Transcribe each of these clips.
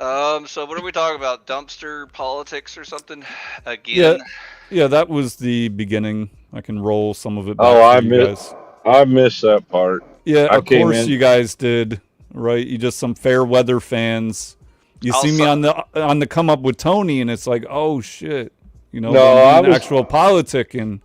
So what are we talking about? Dumpster politics or something? Yeah, Again? yeah, that was the beginning. I can roll some of it Oh, back for you guys. I missed that part. Yeah, I of came course in. you guys did, right? You just some fair weather fans. You see me Also, on the come up with Tony, and it's like, oh shit, No, but I'm doing actual politic and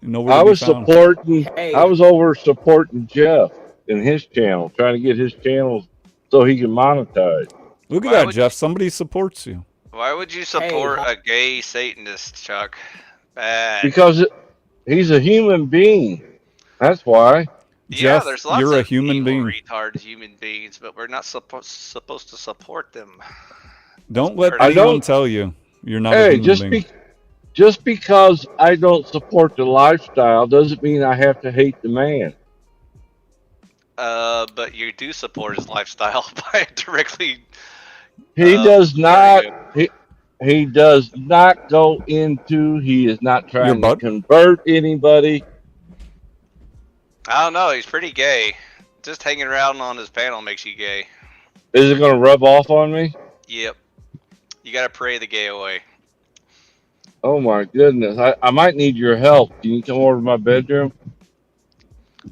nowhere to I be was found. supporting. I Hey, was over supporting Jeff in his channel, trying to get his channels so he can monetize. Look at why that, would Jeff. Somebody supports you. you hey, support a gay Satanist, Chuck? Bad. Because he's a human being. That's why. Yeah, Jeff, there's lots you're a of human evil being. retard human beings, but we're not supposed to support them. That's Don't let part of I the anyone don't. problem. tell you you're not a Hey, human being. just because I don't support the lifestyle doesn't mean I have to hate the man. But you do support his lifestyle by directly He does sharing not. it. He does not go into. He is not Your trying to butt? convert anybody. I don't know. He's pretty gay. Just hanging around on his panel makes you gay. Is it going to rub off on me? Yep. You gotta pray the gay away. Oh my goodness! I might need your help. Can you come over to my bedroom?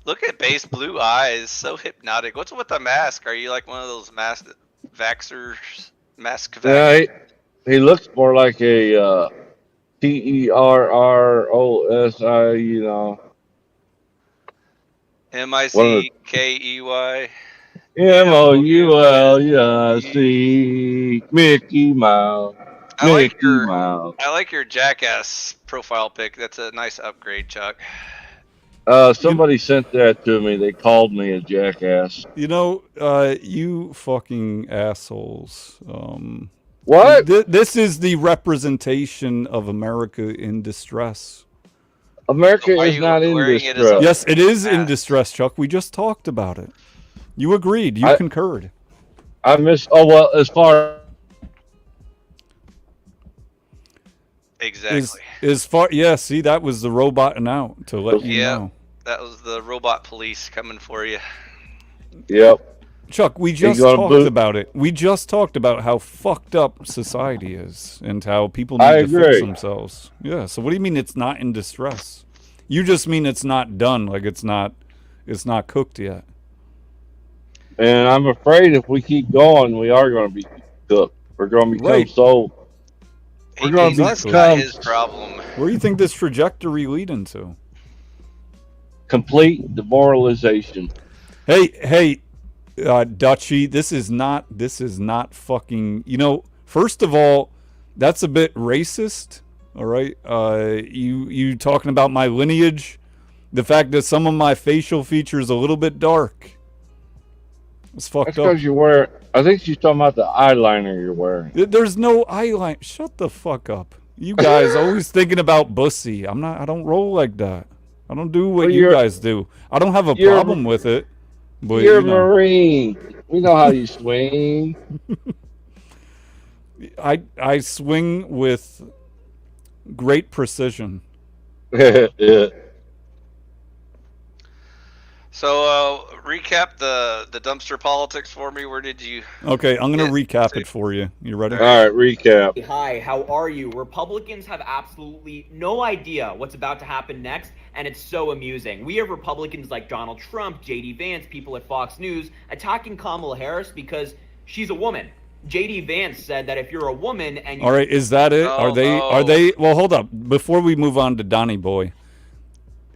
Look at base blue eyes, so hypnotic. What's with the mask? Are you like one of those mask vaxxers? Mask Yeah, vax? he looks more like a TERROSI. M I One of C K E Y. the MOULSC. Mickey Mouse. I like Mickey your Mouse. I like your jackass profile pic. That's a nice upgrade, Chuck. You, Somebody sent that to me. They called me a jackass. you fucking assholes. What? This is the representation of America in distress. America Why are is you not in wearing it as a distress. Yes, it is in mask? distress, Chuck. We just talked about it. You agreed. You I concurred. I miss. Oh well, as far Is Exactly. as far yeah, see that was the robot out to let as you Yep. know. That was the robot police coming for you. yep, Chuck, we he just gonna talked boot. about it. We just talked about how fucked up society is and how people I need to fix agree. themselves. Yeah, so what do you mean it's not in distress? You just mean it's not done, like it's not cooked yet. And I'm afraid if we keep going, we are going to be cooked. We're going to become Right, so. We're He going to thinks it's exactly. not become his problem. Where do you think this trajectory lead into? complete demoralization. Hey, Dutchy, this is not fucking. First of all, that's a bit racist. All right, you talking about my lineage, the fact that some of my facial features a little bit dark. It's That's fucked up. because you wear. I think she's talking about the eyeliner you're wearing. There's no eyeline. Shut the fuck up. You guys always thinking about bussy. I'm not. I don't roll like that. I don't do Well, what you guys do. I don't have a you're problem with it, but you're a Marine. We know how you swing. I swing with great precision. Yeah. So, recap the dumpster politics for me. Where did you Okay, I'm gonna get recap to? it for you. You ready? All right, recap. hi, how are you? Republicans have absolutely no idea what's about to happen next, and it's so amusing. We have Republicans like Donald Trump, JD Vance, people at Fox News attacking Kamala Harris because she's a woman. JD Vance said that if you're a woman and you All right, is that it? Are Oh they? Are no. they? Well, hold up. Before we move on to Donnie Boy,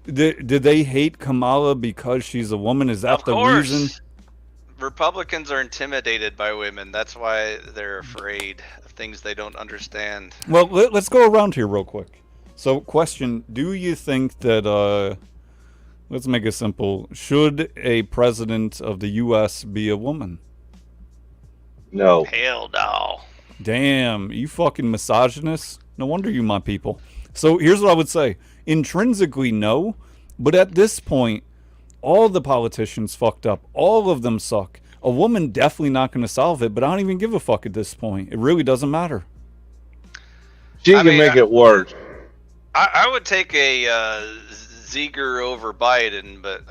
did they hate Kamala because she's a woman? Is that Of the reason? course. Republicans are intimidated by women. That's why they're afraid of things they don't understand. Well, let's go around here real quick. So, question: do you think that? Let's make it simple. Should a president of the U.S. be a woman? No. Hell no. Damn, you fucking misogynist. No wonder you my people. So here's what I would say. Intrinsically, no. But at this point, all the politicians fucked up. All of them suck. A woman definitely not going to solve it, but I don't even give a fuck at this point. It really doesn't matter. She I can mean, make it worse. I would take a Ziegler over Biden, but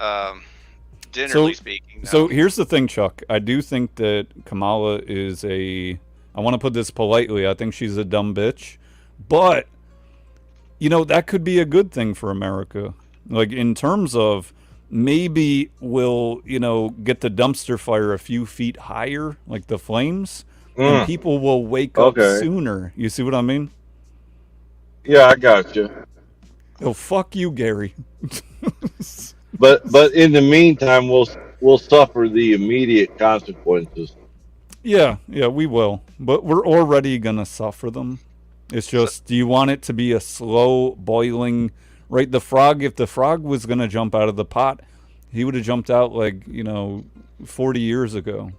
So, generally speaking, so no. here's the thing, Chuck. I do think that Kamala is a. I want to put this politely. I think she's a dumb bitch. But, you know, that could be a good thing for America. Like, in terms of maybe we'll, you know, get the dumpster fire a few feet higher, like the flames, and people will wake up sooner. You see what I mean? Yeah, I got you. Oh, fuck you, Gary. But in the meantime, we'll suffer the immediate consequences. Yeah, we will. But we're already going to suffer them. It's just, do you want it to be a slow boiling, right? The frog, if the frog was going to jump out of the pot, he would have jumped out like, you know, 40 years ago.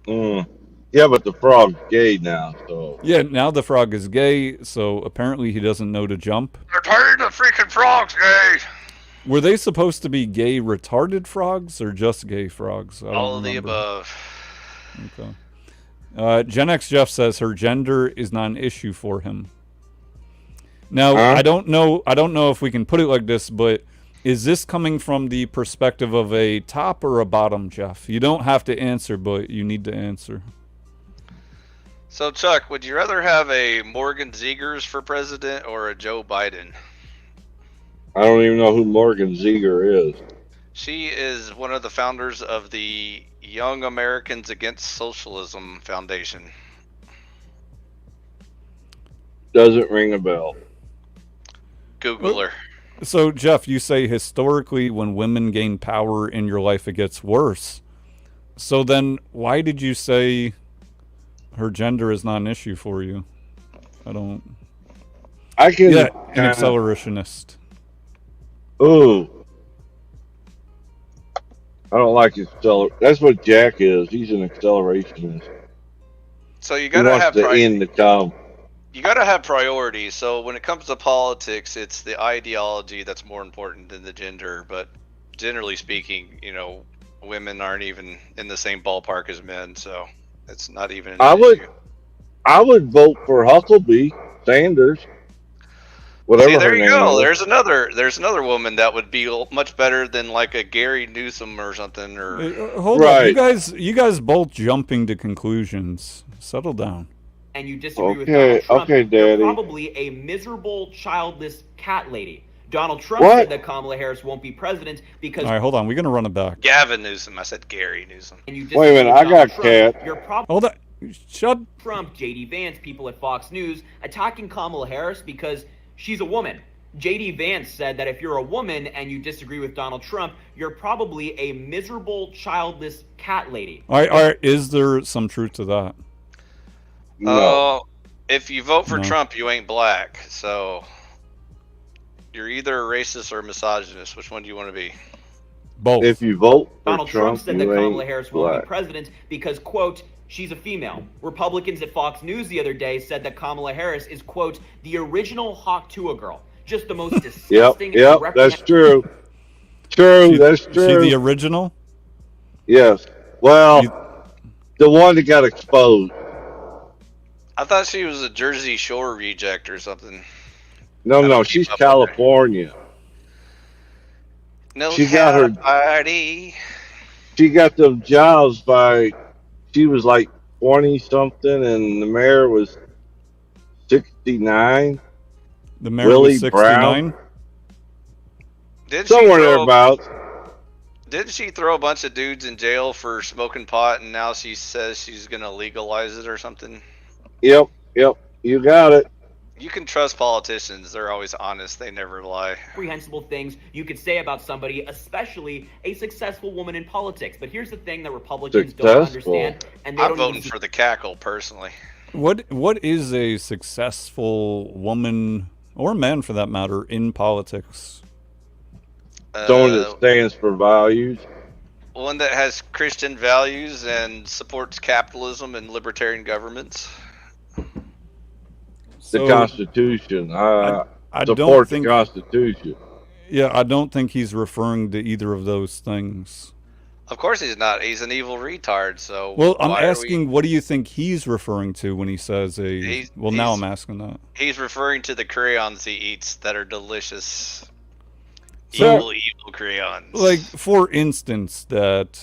Yeah, but the frog's gay now, so. Yeah, now the frog is gay, so apparently he doesn't know to jump. Return the freaking frogs, gay! Were they supposed to be gay retarded frogs or just gay frogs? All of the above. Okay. Gen X Jeff says her gender is not an issue for him. Now, I don't know if we can put it like this, but is this coming from the perspective of a top or a bottom, Jeff? You don't have to answer, but you need to answer. So, Chuck, would you rather have a Morgan Zegers for president or a Joe Biden? I don't even know who Morgan Zeger is. She is one of the founders of the Young Americans Against Socialism Foundation. Doesn't ring a bell. Google her. So, Jeff, you say historically when women gain power in your life, it gets worse. So then why did you say her gender is not an issue for you? I can. Yeah, an accelerationist. Ooh. I don't like That's what Jack is. He's an accelerationist. So you gotta have end the come. You gotta have priorities. So when it comes to politics, it's the ideology that's more important than the gender. But generally speaking, you know, women aren't even in the same ballpark as men, so it's not even an issue. I would vote for Huckabee Sanders. Whatever. See, there her you name go. is. There's another woman that would be much better than like a Gary Newsom or something. Or Hold on, you guys both jumping to conclusions. Settle down. And you disagree with Donald Trump, okay, you're Daddy. probably a miserable, childless cat lady. Donald Trump What? said that Kamala Harris won't be president because. All right, hold on. We're gonna run it back. Gavin Newsom. I said Gary Newsom. And you Wait a minute, disagree with I got Donald Trump, cat. You're probably Hold on. Shut. Trump, JD Vance, people at Fox News attacking Kamala Harris because she's a woman. JD Vance said that if you're a woman and you disagree with Donald Trump, you're probably a miserable, childless cat lady. All right. Is there some truth to that? No. If you vote for No. Trump, you ain't black. So you're either a racist or a misogynist. Which one do you want to be? Both. If you vote for Donald Trump said that you Kamala ain't Harris won't black. be president because, quote, she's a female. Republicans at Fox News the other day said that Kamala Harris is, quote, the original Hawk Tuah girl. Just the most disgusting. Yep, that's true. That's true. She the original? Yes. Well, the one that got exposed. I thought she was a Jersey Shore reject or something. No, she's keep up with her. California. No, She got her- party. She got them jobs she was like 20 something and the mayor was 69. The mayor Willie was 69? Brown? Did she Somewhere throw- thereabouts. Didn't she throw a bunch of dudes in jail for smoking pot, and now she says she's gonna legalize it or something? Yep. You got it. You can trust politicians; they're always honest. They never lie. Reprehensible things you could say about somebody, especially a successful woman in politics. But here's the thing that Republicans don't Successful. understand, and they I'm don't voting even for the cackle personally. What is a successful woman or man for that matter in politics? Someone that stands for values. One that has Christian values and supports capitalism and libertarian governments. The So, Constitution. I I don't support the think Constitution. Yeah, I don't think he's referring to either of those things. Of course he's not. He's an evil retard. So Well, I'm why are we- asking, what do you think he's referring to when he says He's- now he's- I'm asking that. He's referring to the crayons he eats that are delicious. So- Evil crayons. Like, for instance, that,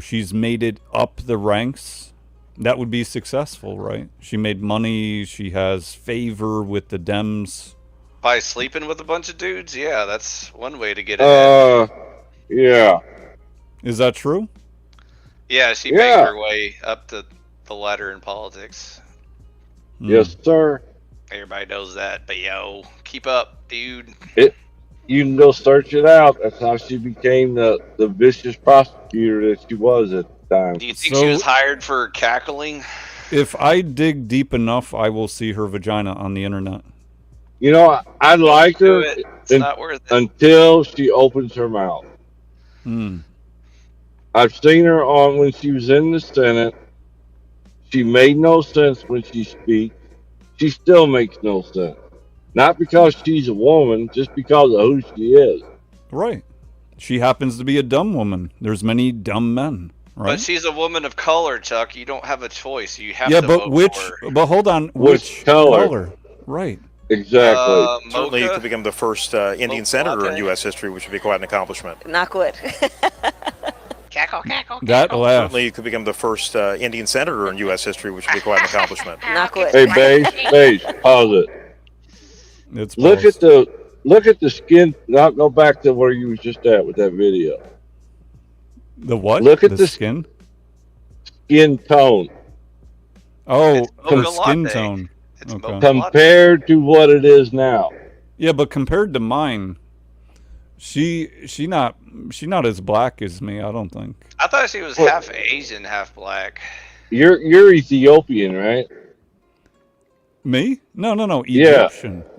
she's made it up the ranks. that would be successful, right? She made money. She has favor with the Dems. By sleeping with a bunch of dudes, yeah, that's one way to get ahead. Yeah. Is that true? Yeah, she Yeah. made her way up the ladder in politics. Yes, sir. Everybody knows that, but yo, keep up, dude. You can go search it out. That's how she became the vicious prosecutor that she was at the time. Do you think she So- was hired for cackling? If I dig deep enough, I will see her vagina on the internet. You know, I like Do her it. It's and- not worth it. until she opens her mouth. Hmm. I've seen her on when she was in the Senate. She made no sense when she speaks. She still makes no sense. Not because she's a woman, just because of who she is. Right. She happens to be a dumb woman. There's many dumb men, right? But she's a woman of color, Chuck. You don't have a choice. You have Yeah, to but vote which? for her. But hold on, Which color? Right. Exactly. Certainly, you Mocha? could become the first Indian Mocha senator in latte? U.S. history, which would be quite an accomplishment. Not good. Cackle, cackle. That laugh. Certainly, you could become the first Indian senator in U.S. history, which would be quite an accomplishment. Not good. Hey, Beige, pause it. It's Look paused. at the skin. Now go back to where you was just at with that video. The what? look at the the- skin. Skin tone Oh, It's her mocha skin latte. tone. It's Okay. mocha latte. compared to what it is now. Yeah, but compared to mine, she not as black as me. I don't think. I thought she was Well- half Asian, half black. You're Ethiopian, right? Me? No. Yeah.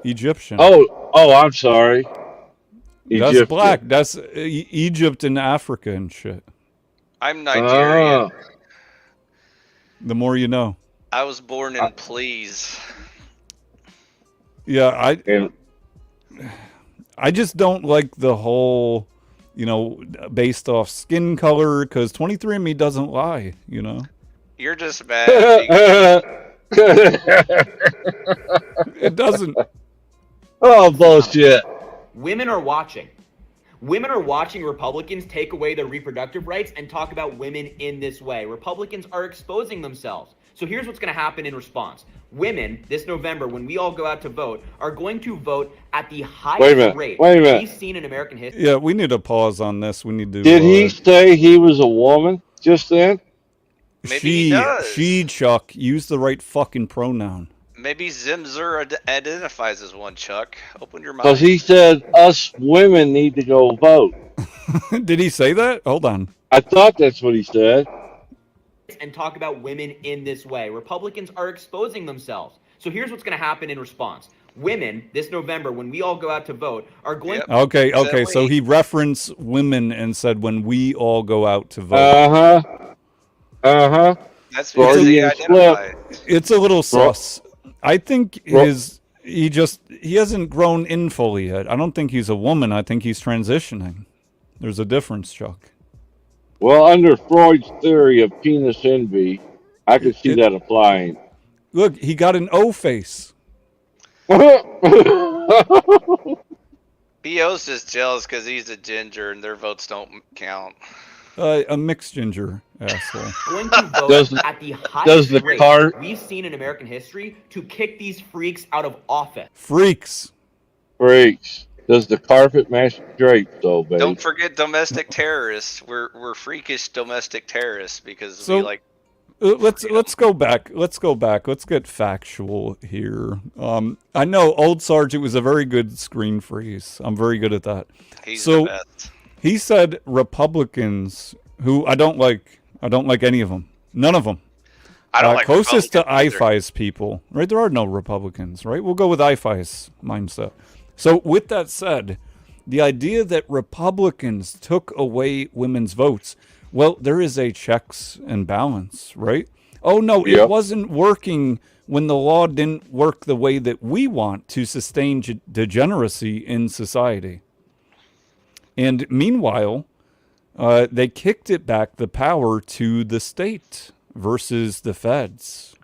Egyptian. Oh, I'm sorry. That's Egyptian. black. That's Egypt and Africa and shit. I'm Nigerian. Ah. The more you know. I was born in Please. Yeah, And I just don't like the whole, based off skin color, because 23andMe doesn't lie, You're just mad. It doesn't. oh, bullshit. Women are watching. Women are watching Republicans take away their reproductive rights and talk about women in this way. Republicans are exposing themselves. So here's what's going to happen in response. Women, this November, when we all go out to vote, are going to vote at the highest rate Wait a minute. we've seen in American history. Yeah, we need to pause on this. We need to. Did he say he was a woman just then? Maybe he does. She, Chuck, use the right fucking pronoun. Maybe Zimzer identifies as one, Chuck. Open your Because mind. he said us women need to go vote. Did he say that? Hold on. I thought that's what he said. And talk about women in this way. Republicans are exposing themselves. So here's what's going to happen in response. Women, this November, when we all go out to vote, are going Yep. Okay, so Exactly. he referenced women and said when we all go out to vote. That's because they Freudian slip. identify. It's a little sus. I think Well- he hasn't grown in fully yet. I don't think he's a woman. I think he's transitioning. There's a difference, Chuck. Well, under Freud's theory of penis envy, I could see that applying. Look, he got an O face. BO's just jealous because he's a ginger and their votes don't count. A mixed ginger asshole. going to vote Does- at the does highest the rate car- we've seen in American history to kick these freaks out of office. Freaks. Freaks. Does the carpet match drapes, though, baby? Don't forget domestic terrorists. We're freakish domestic terrorists because So- we like. Let's go back. Let's get factual here. I know old Sergeant was a very good screen freeze. I'm very good at that. He's So- the best. He said Republicans, who I don't like any of them. None of them. I don't like closest to Republicans either. IFI's people, right? There are no Republicans, right? We'll go with IFI's mindset. So with that said, the idea that Republicans took away women's votes, well, there is a checks and balance, right? Oh no, Yep. it wasn't working when the law didn't work the way that we want to sustain degeneracy in society. And meanwhile, they kicked it back the power to the state versus the feds.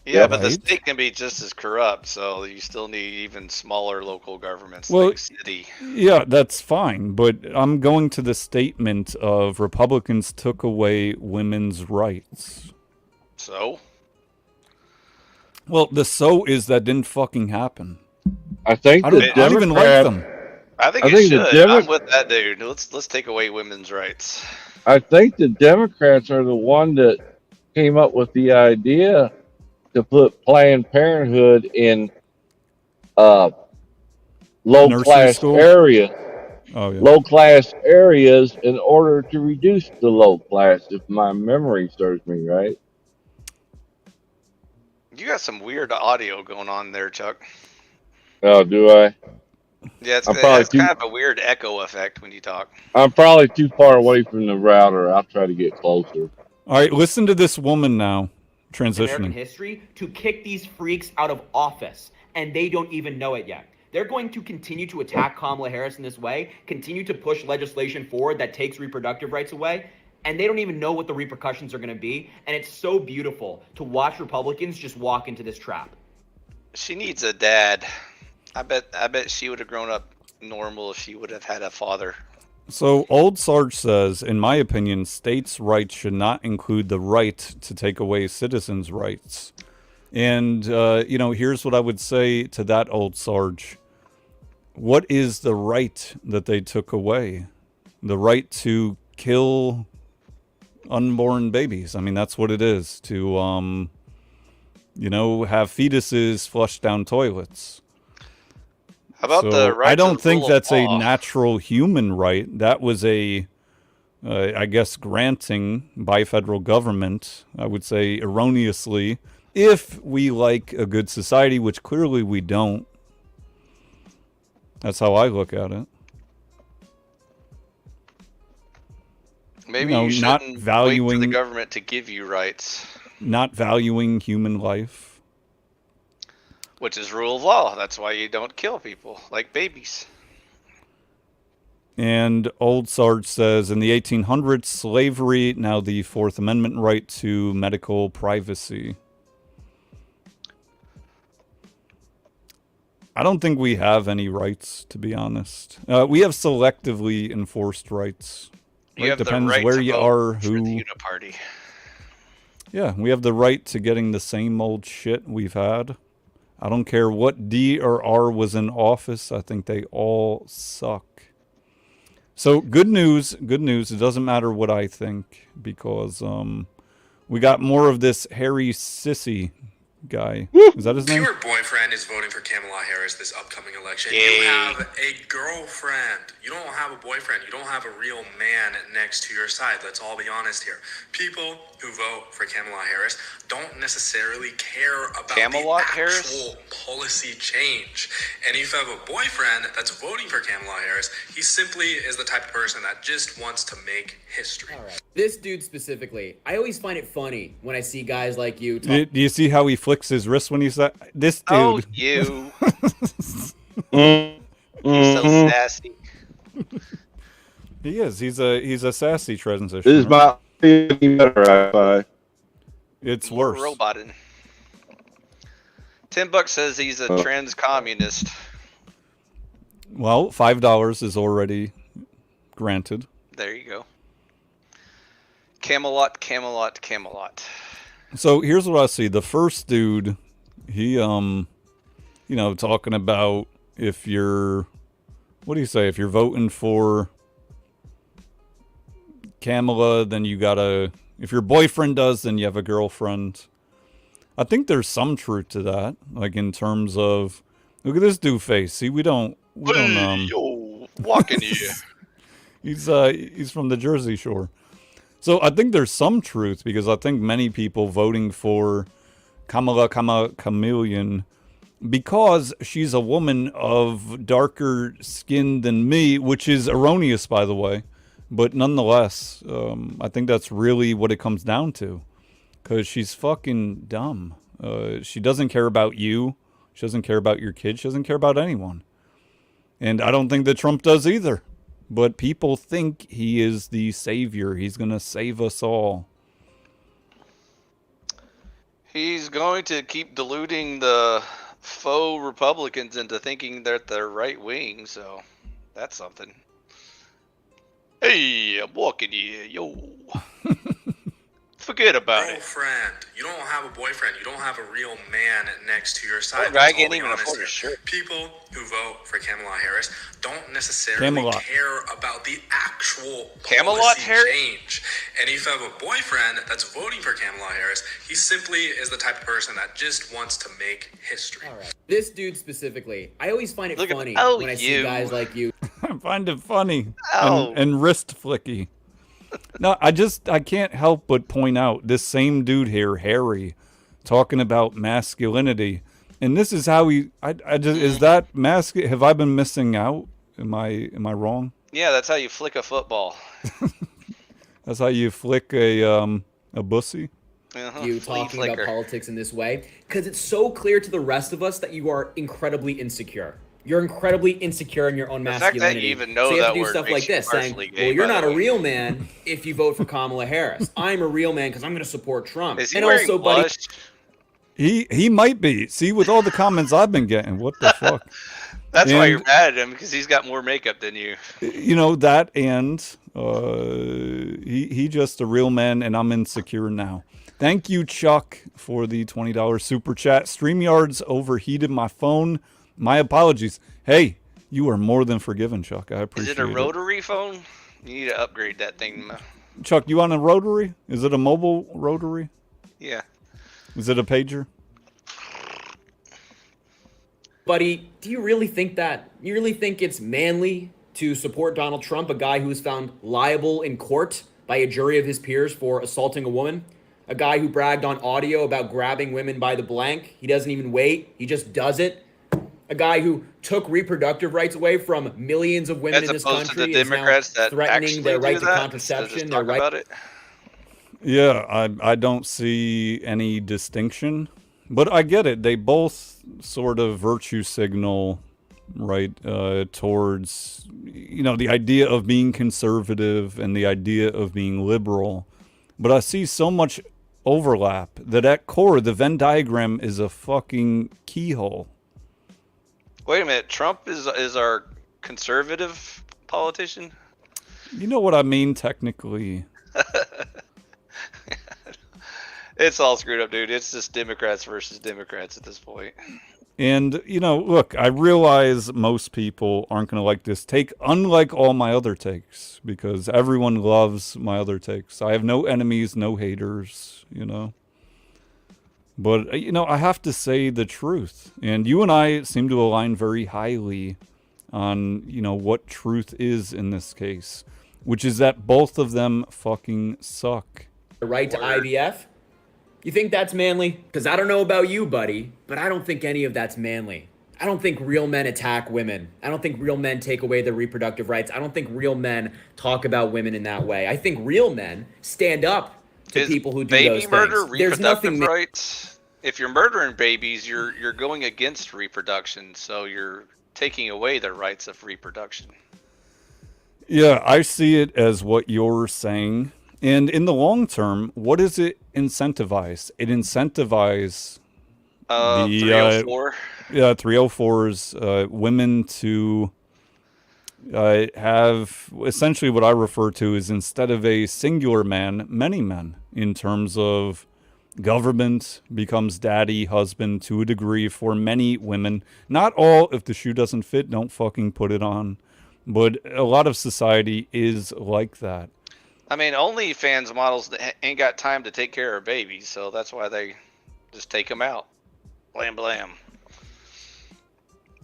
Yeah, but the Right. state can be just as corrupt, so you still need even smaller local governments Well, like city. Yeah, that's fine, but I'm going to the statement of Republicans took away women's rights. So Well, the so is that didn't fucking happen. I think I the don't even like Democrats. them. I think I it think the should. I'm with that dude. Let's take away women's rights. I think the Democrats are the one that came up with the idea to put Planned Parenthood in low Nursery class school? areas, Oh yeah. low class areas, in order to reduce the low class. If my memory serves me right. You got some weird audio going on there, Chuck. Oh, do I? Yeah, I'm it probably has too. kind of a weird echo effect when you talk. I'm probably too far away from the router. I'll try to get closer. All right, listen to this woman now, American transitioning. history to kick these freaks out of office, and they don't even know it yet. They're going to continue to attack Kamala Harris in this way, continue to push legislation forward that takes reproductive rights away, and they don't even know what the repercussions are going to be. And it's so beautiful to watch Republicans just walk into this trap. She needs a dad. I bet she would have grown up normal if she would have had a father. So, Old Sarge says, in my opinion, states' rights should not include the right to take away citizens' rights. And, here's what I would say to that, Old Sarge. What is the right that they took away? The right to kill unborn babies. I mean, that's what it is. To, have fetuses flush down toilets. How about the right I don't to the think rule that's of a law? natural human right. That was I guess, granting by federal government, I would say erroneously, if we like a good society, which clearly we don't. That's how I look at it. Maybe No, you not shouldn't wait for valuing- the government to give you rights, Not valuing human life. which is rule of law. That's why you don't kill people like babies. And Old Sarge says, in the 1800s, slavery, now the Fourth Amendment right to medical privacy. I don't think we have any rights, to be honest. We have selectively enforced rights. You Right? have Depends the right where to you vote are, for who. the Uniparty. Yeah, we have the right to getting the same old shit we've had. I don't care what D or R was in office. I think they all suck. So good news. Good news. It doesn't matter what I think because we got more of this hairy sissy guy. Is that his name? Your boyfriend is voting for Kamala Harris this upcoming election. Yay. You have a girlfriend. You don't have a boyfriend. You don't have a real man next to your side. Let's all be honest here. People who vote for Kamala Harris don't necessarily care about Camelot the Harris? actual policy change. And if you have a boyfriend that's voting for Kamala Harris, he simply is the type of person that just wants to make history. All right. This dude specifically, I always find it funny when I see guys like you talk. Do you see how he flicks his wrist when he said this dude? Oh, you. Mm, You're so mhm. sassy. He is. He's a sassy transition. This is my any better. It's More worse. roboting. $10 says he's a trans communist. Well, $5 is already granted. There you go. Camelot, Camelot, Camelot. So here's what I see. The first dude, he talking about if you're, what do you say? If you're voting for Kamala, then you gotta, if your boyfriend does, then you have a girlfriend. I think there's some truth to that. Like in terms of, look at this dude face. See, we don't Yo, walking here. He's from the Jersey Shore. So I think there's some truth because I think many people voting for Kamala Chameleon because she's a woman of darker skin than me, which is erroneous, by the way. But nonetheless, I think that's really what it comes down to because she's fucking dumb. She doesn't care about you. She doesn't care about your kids. She doesn't care about anyone. And I don't think that Trump does either. But people think he is the savior. He's going to save us all. He's going to keep deluding the faux Republicans into thinking that they're right wing, so that's something. Hey, I'm walking here, yo. Forget about it. Girlfriend. You don't have a boyfriend. You don't have a real man next to your side. That guy Let's all can't be even honest afford here. a shirt. People who vote for Kamala Harris don't necessarily Camelot. care about the actual Camelot policy Harris? change. And if you have a boyfriend that's voting for Kamala Harris, he simply is the type of person that just wants to make history. All right. This dude specifically, I always find it Look at- funny oh, when I see you. guys like you. I find it funny Oh. and wrist flicky. No, I can't help but point out this same dude here, Harry, talking about masculinity, and this is how he. Is that have I been missing out? Am I wrong? Yeah, that's how you flick a football. That's how you flick a bussy. Uh-huh. You Flea talking about flicker. politics in this way because it's so clear to the rest of us that you are incredibly insecure. You're incredibly insecure in your own The fact that masculinity. you even know so you have that to do word stuff makes like you this, saying, partially gay, "Well, you're by not the a way." real man if you vote for Kamala Harris. I'm a real man because I'm going to support Trump." Is he and wearing also, buddy, blush? He might be. See, with all the comments I've been getting, what the fuck? That's why And- you're mad at him, because he's got more makeup than you. You know that, and he just a real man, and I'm insecure now. Thank you, Chuck, for the $20 super chat. StreamYard's overheated my phone. My apologies. Hey, you are more than forgiven, Chuck. I Is appreciate it a rotary phone? You need to upgrade that thing. Chuck, you on a rotary? Is it a mobile rotary? Yeah. Is it a pager? buddy, do you really think that? You really think it's manly to support Donald Trump, a guy who was found liable in court by a jury of his peers for assaulting a woman? A guy who bragged on audio about grabbing women by the blank. He doesn't even wait. He just does it. A guy who took reproductive rights away from millions of women As in this opposed to country the is now Democrats that threatening actually their right do to that instead of contraception, just their talk right. about it. Yeah, I don't see any distinction, but I get it. They both sort of virtue signal, right, towards, the idea of being conservative and the idea of being liberal. But I see so much overlap that at core, the Venn diagram is a fucking keyhole. Wait a minute, Trump is our conservative politician? You know what I mean, technically. It's all screwed up, dude. It's just Democrats versus Democrats at this point. And, look, I realize most people aren't going to like this take, unlike all my other takes, because everyone loves my other takes. I have no enemies, no haters, But, I have to say the truth. And you and I seem to align very highly on, what truth is in this case, which is that both of them fucking suck. The right to IVF? You think that's manly? Because I don't know about you, buddy, but I don't think any of that's manly. I don't think real men attack women. I don't think real men take away their reproductive rights. I don't think real men talk about women in that way. I think real men stand up to Is people who do baby those murder things. There's reproductive nothing. rights? If you're murdering babies, you're going against reproduction, so you're taking away their rights of reproduction. Yeah, I see it as what you're saying. And in the long term, what does it incentivize? It incentivizes 304. 304's women to have essentially what I refer to as, instead of a singular man, many men, in terms of government becomes daddy, husband to a degree for many women. Not all. If the shoe doesn't fit, don't fucking put it on. But a lot of society is like that. I mean, OnlyFans models ain't got time to take care of babies, so that's why they just take them out. Blam, blam.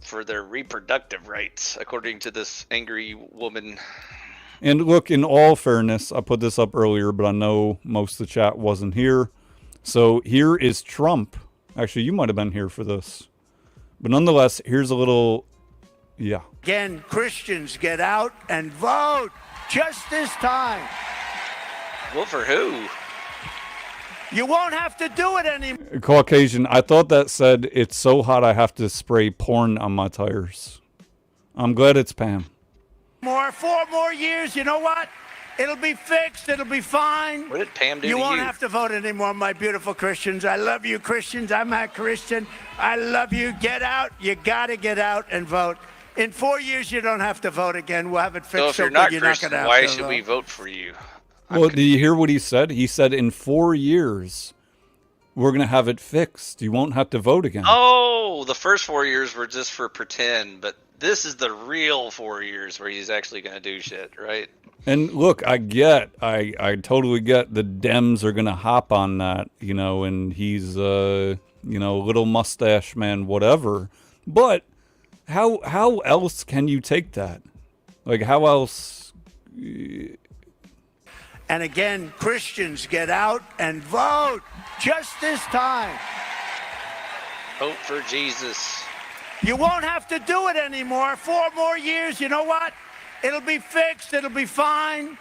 For their reproductive rights, according to this angry woman. And look, in all fairness, I put this up earlier, but I know most of the chat wasn't here. So here is Trump. Actually, you might have been here for this. But nonetheless, here's a little, yeah. Again, Christians, get out and vote just this time. Vote for who? You won't have to do it anymore. Caucasian, I thought that said, it's so hot I have to spray porn on my tires. I'm glad it's Pam. 4 more years, you know what? It'll be fixed. It'll be fine. What did Pam do You to won't you? have to vote anymore, my beautiful Christians. I love you, Christians. I'm a Christian. I love you. Get out. You got to get out and vote. In 4 years, you don't have to vote again. We'll have it fixed. So if you're good not you're Christian, gonna have why to should vote. we vote for you? Well, did you hear what he said? He said in 4 years, we're going to have it fixed. You won't have to vote again. Oh, the first 4 years were just for pretend, but this is the real 4 years where he's actually going to do shit, right? And look, I totally get the Dems are going to hop on that, and he's, little mustache man, whatever. But how else can you take that? Like, how else? And again, Christians, get out and vote just this time. Vote for Jesus. You won't have to do it anymore. 4 more years, you know what? It'll be fixed. It'll be fine.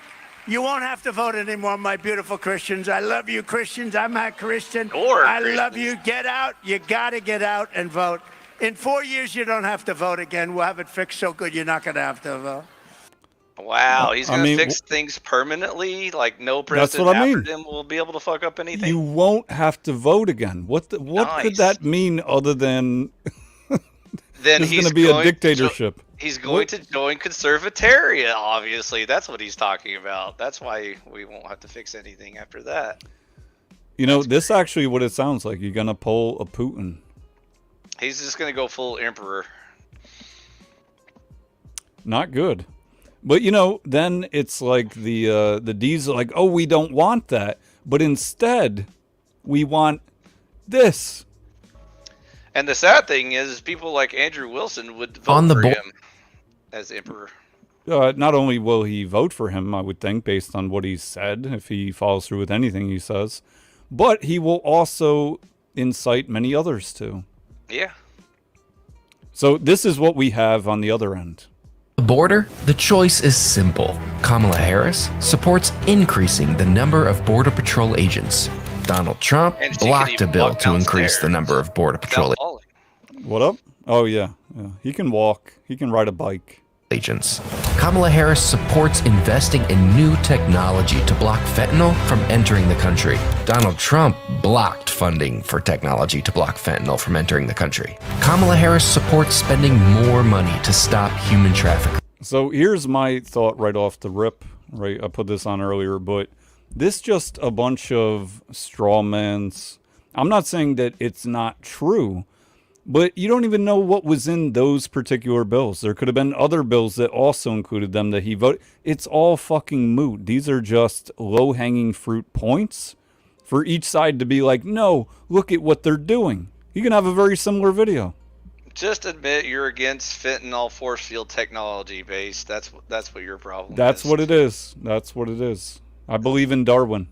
You won't have to vote anymore, my beautiful Christians. I love you, Christians. I'm a Christian. I love you. Get out. You got to get out and vote. In 4 years, you don't have to vote again. We'll have it fixed so good you're not going to have to vote. Wow, he's going to fix things permanently? Like no president after him will be able to fuck up anything? You won't have to vote again. What could that mean other than then there's going to be a dictatorship? He's going to join Conservatariat, obviously. That's what he's talking about. That's why we won't have to fix anything after that. This actually what it sounds like. You're going to pull a Putin. He's just going to go full emperor. Not good. But, then it's like the D's are like, oh, we don't want that. But instead, we want this. And the sad thing is people like Andrew Wilson would vote for him as emperor. Not only will he vote for him, I would think, based on what he's said, if he follows through with anything he says, but he will also incite many others to. Yeah. So this is what we have on the other end. The border, the choice is simple. Kamala Harris supports increasing the number of Border Patrol agents. Donald Trump blocked a bill to increase the number of Border Patrol What up? Oh, yeah. He can walk. He can ride a bike. Agents. Kamala Harris supports investing in new technology to block fentanyl from entering the country. Donald Trump blocked funding for technology to block fentanyl from entering the country. Kamala Harris supports spending more money to stop human trafficking. So here's my thought right off the rip. Right, I put this on earlier, but this just a bunch of straw mans. I'm not saying that it's not true. But you don't even know what was in those particular bills. There could have been other bills that also included them that he voted. It's all fucking moot. These are just low-hanging fruit points for each side to be like, no, look at what they're doing. You can have a very similar video. Just admit you're against fentanyl force field technology base. That's what your problem is. That's what it is. That's what it is. I believe in Darwin.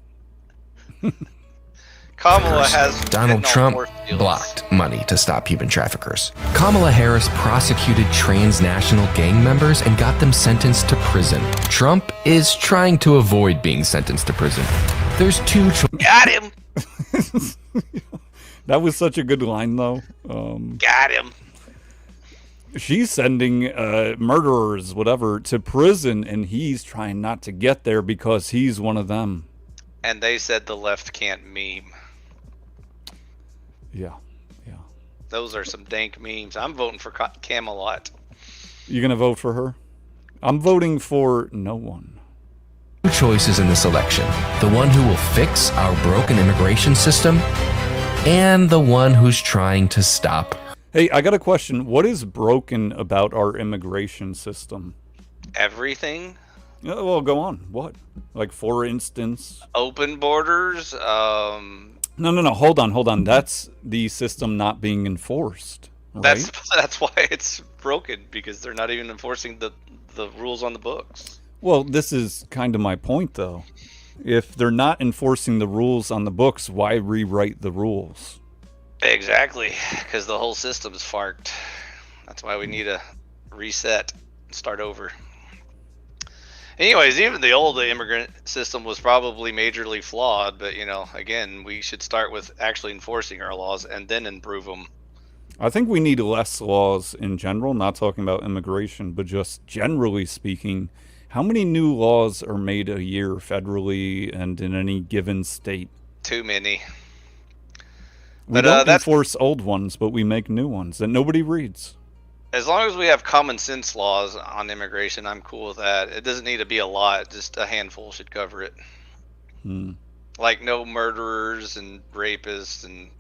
Kamala has Donald Trump blocked money to stop human traffickers. Kamala Harris prosecuted transnational gang members and got them sentenced to prison. Trump is trying to avoid being sentenced to prison. There's two Got him. That was such a good line, though. Got him. She's sending murderers, whatever, to prison, and he's trying not to get there because he's one of them. And they said the left can't meme. Yeah. Those are some dank memes. I'm voting for Camelot. You gonna vote for her? I'm voting for no one. Two choices in this election. The one who will fix our broken immigration system and the one who's trying to stop. Hey, I got a question. What is broken about our immigration system? Everything. Well, go on. What? Like, for instance? Open borders. No. Hold on. That's the system not being enforced. Right? That's why it's broken, because they're not even enforcing the rules on the books. Well, this is kind of my point, though. If they're not enforcing the rules on the books, why rewrite the rules? Exactly, because the whole system's farked. That's why we need a reset, start over. Anyways, even the old immigrant system was probably majorly flawed, but, again, we should start with actually enforcing our laws and then improve them. I think we need less laws in general, not talking about immigration, but just generally speaking. How many new laws are made a year federally and in any given state? Too many. We don't enforce old ones, but we make new ones that nobody reads. As long as we have common sense laws on immigration, I'm cool with that. It doesn't need to be a lot. Just a handful should cover it. Like no murderers and rapists and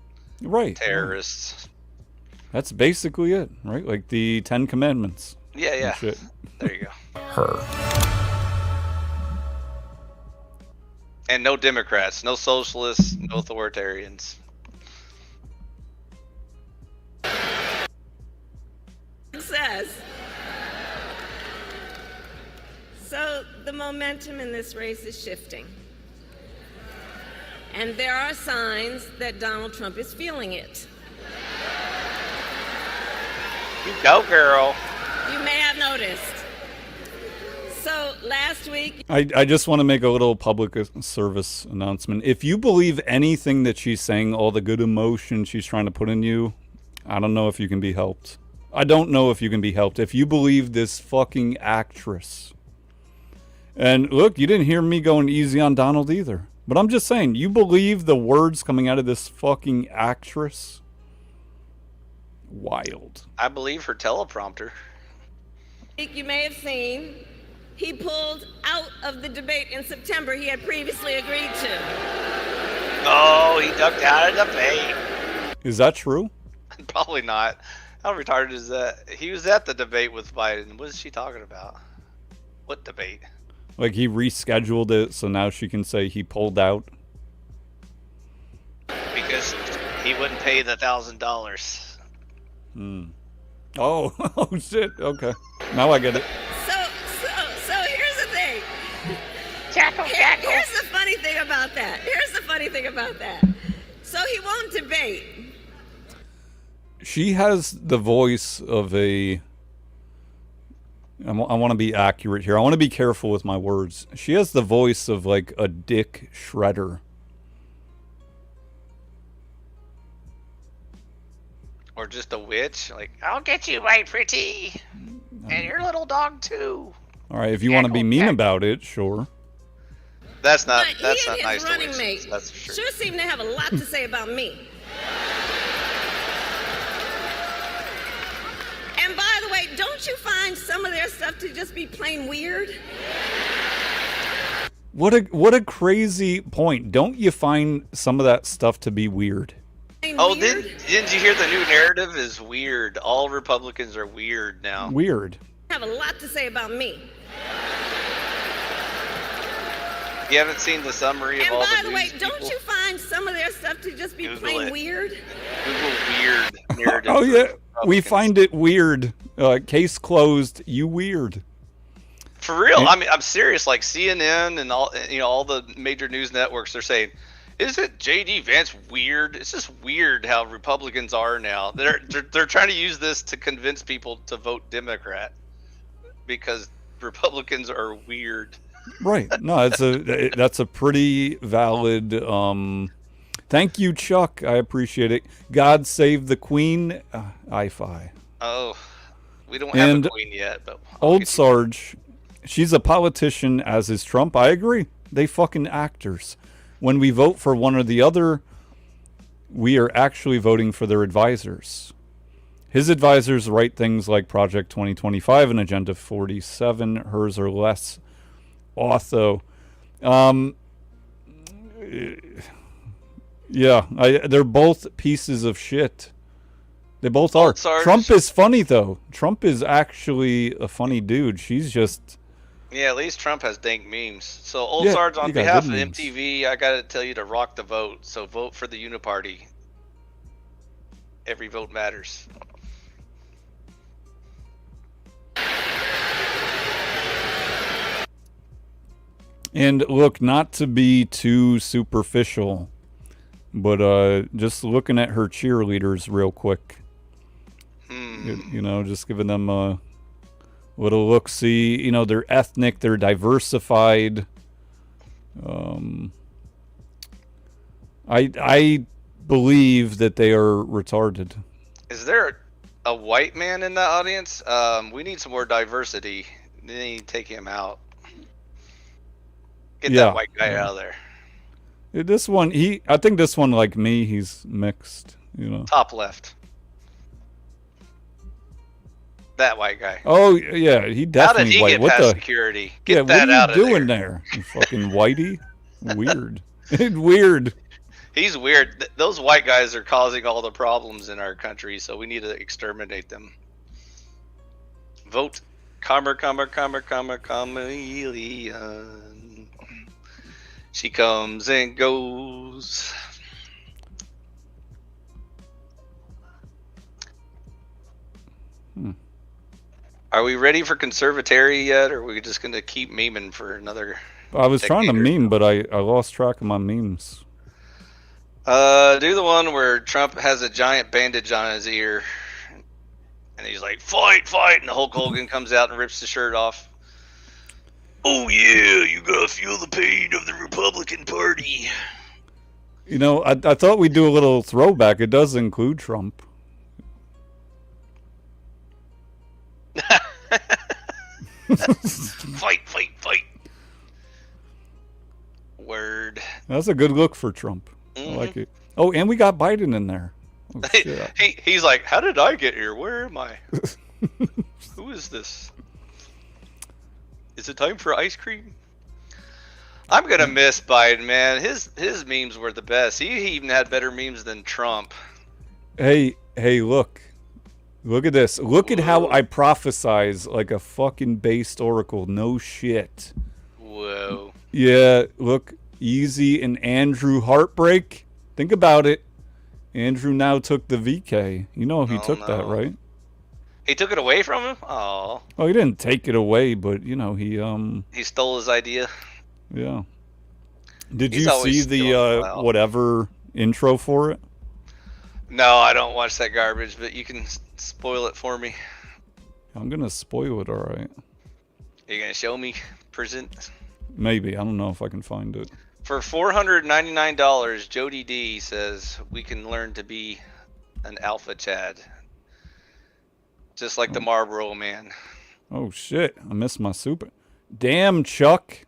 Right. terrorists. That's basically it, right? Like the 10 Commandments. Yeah, and yeah. shit. There you go. Her. And no Democrats, no socialists, no authoritarians. Says. So the momentum in this race is shifting. And there are signs that Donald Trump is feeling it. You go, girl. You may have noticed. So last week, I just want to make a little public service announcement. If you believe anything that she's saying, all the good emotion she's trying to put in you, I don't know if you can be helped. I don't know if you can be helped. If you believe this fucking actress. And look, you didn't hear me going easy on Donald either. But I'm just saying, you believe the words coming out of this fucking actress? Wild. I believe her teleprompter. you may have seen, he pulled out of the debate in September he had previously agreed to. Oh, he ducked out of debate. Is that true? Probably not. How retarded is that? He was at the debate with Biden. What is she talking about? What debate? Like he rescheduled it so now she can say he pulled out? Because he wouldn't pay the $1,000. Oh, oh shit. Okay. Now I get it. So here's the thing. Here's the funny thing about that. So he won't debate. She has the voice of a... I want to be accurate here. I want to be careful with my words. She has the voice of like a Dick Shredder. Or just a witch. Like, I'll get you, my pretty. And your little dog, too. All right, if you want to be mean about it, sure. That's not But he and nice his to running witches, mate that's for sure. sure seem to have a lot to say about me. And by the way, don't you find some of their stuff to just be plain weird? What a crazy point. Don't you find some of that stuff to be weird? Oh, didn't you hear the new narrative is weird? All Republicans are weird now. Weird. Have a lot to say about me. You haven't seen the summary of And all by the the way, news don't people? you find some of their stuff to just be Google plain it. weird? Google weird narrative. Oh for yeah, we Republicans. find it weird. Case closed. You weird. For real, Yeah. I mean, I'm serious. Like CNN and all the major news networks, they're saying, "Isn't JD Vance weird?" It's just weird how Republicans are now. They're trying to use this to convince people to vote Democrat because Republicans are weird. Right. No, that's a pretty valid. Thank you, Chuck. I appreciate it. God save the Queen. I-fi. Oh, we don't have And a queen yet, but Old Sarge, she's a politician, as is Trump. I agree. They fucking actors. When we vote for one or the other, we are actually voting for their advisors. His advisors write things like Project 2025 and Agenda 47. Hers are less ortho. Yeah, they're both pieces of shit. They both are. Sarge. Trump is funny, though. Trump is actually a funny dude. She's just... yeah, at least Trump has dank memes. So, Old Yeah, Sarge, on you got behalf of good memes. MTV, I gotta tell you to rock the vote. So vote for the Uniparty. Every vote matters. And look, not to be too superficial, but just looking at her cheerleaders real quick. You know, just giving them a little look-see. You know, they're ethnic, they're diversified. I believe that they are retarded. Is there a white man in the audience? We need some more diversity. They need to take him out. Get Yeah. that white guy out of there. This one, I think this one, like me, he's mixed, you know. Top left. That white guy. Oh, yeah, he How did definitely he white. get What past the? security? Yeah, Get that what are out you of doing there. there? You fucking whitey. Weird. Weird. He's weird. Those white guys are causing all the problems in our country, so we need to exterminate them. Vote chameleon. She comes and goes. Are we ready for conservatary yet, or are we just going to keep memeing for another? I was trying to decade or meme, but I lost track of my memes. Do the one where Trump has a giant bandage on his ear, and he's like, "Fight, fight!" and the Hulk Hogan comes out and rips the shirt off. Oh yeah, you gotta feel the pain of the Republican Party. You know, I thought we'd do a little throwback. It does include Trump. Fight, fight, fight. Word. That's a good look for Trump. I like it. Oh, and we got Biden in there. Oh, shit. He's like, how did I get here? Where am I? Who is this? Is it time for ice cream? I'm gonna miss Biden, man. His memes were the best. He even had better memes than Trump. Hey, look. Look at this. Look at how I prophesize like a fucking based oracle. No shit. Whoa. Yeah, look. Easy and Andrew heartbreak. Think about it. Andrew now took the VK. You know he took that, right? He took it away from him? Oh. Well, he didn't take it away, but you know, he stole his idea. Yeah. Did He's you always see the whatever intro for it? No, I don't watch that garbage, but you can spoil it for me. I'm gonna spoil it, alright. You're gonna show me? Present? Maybe. I don't know if I can find it. For $499, Jody D says we can learn to be an alpha Chad. Just like the Marlboro Man. Oh shit, I missed my super. Damn, Chuck.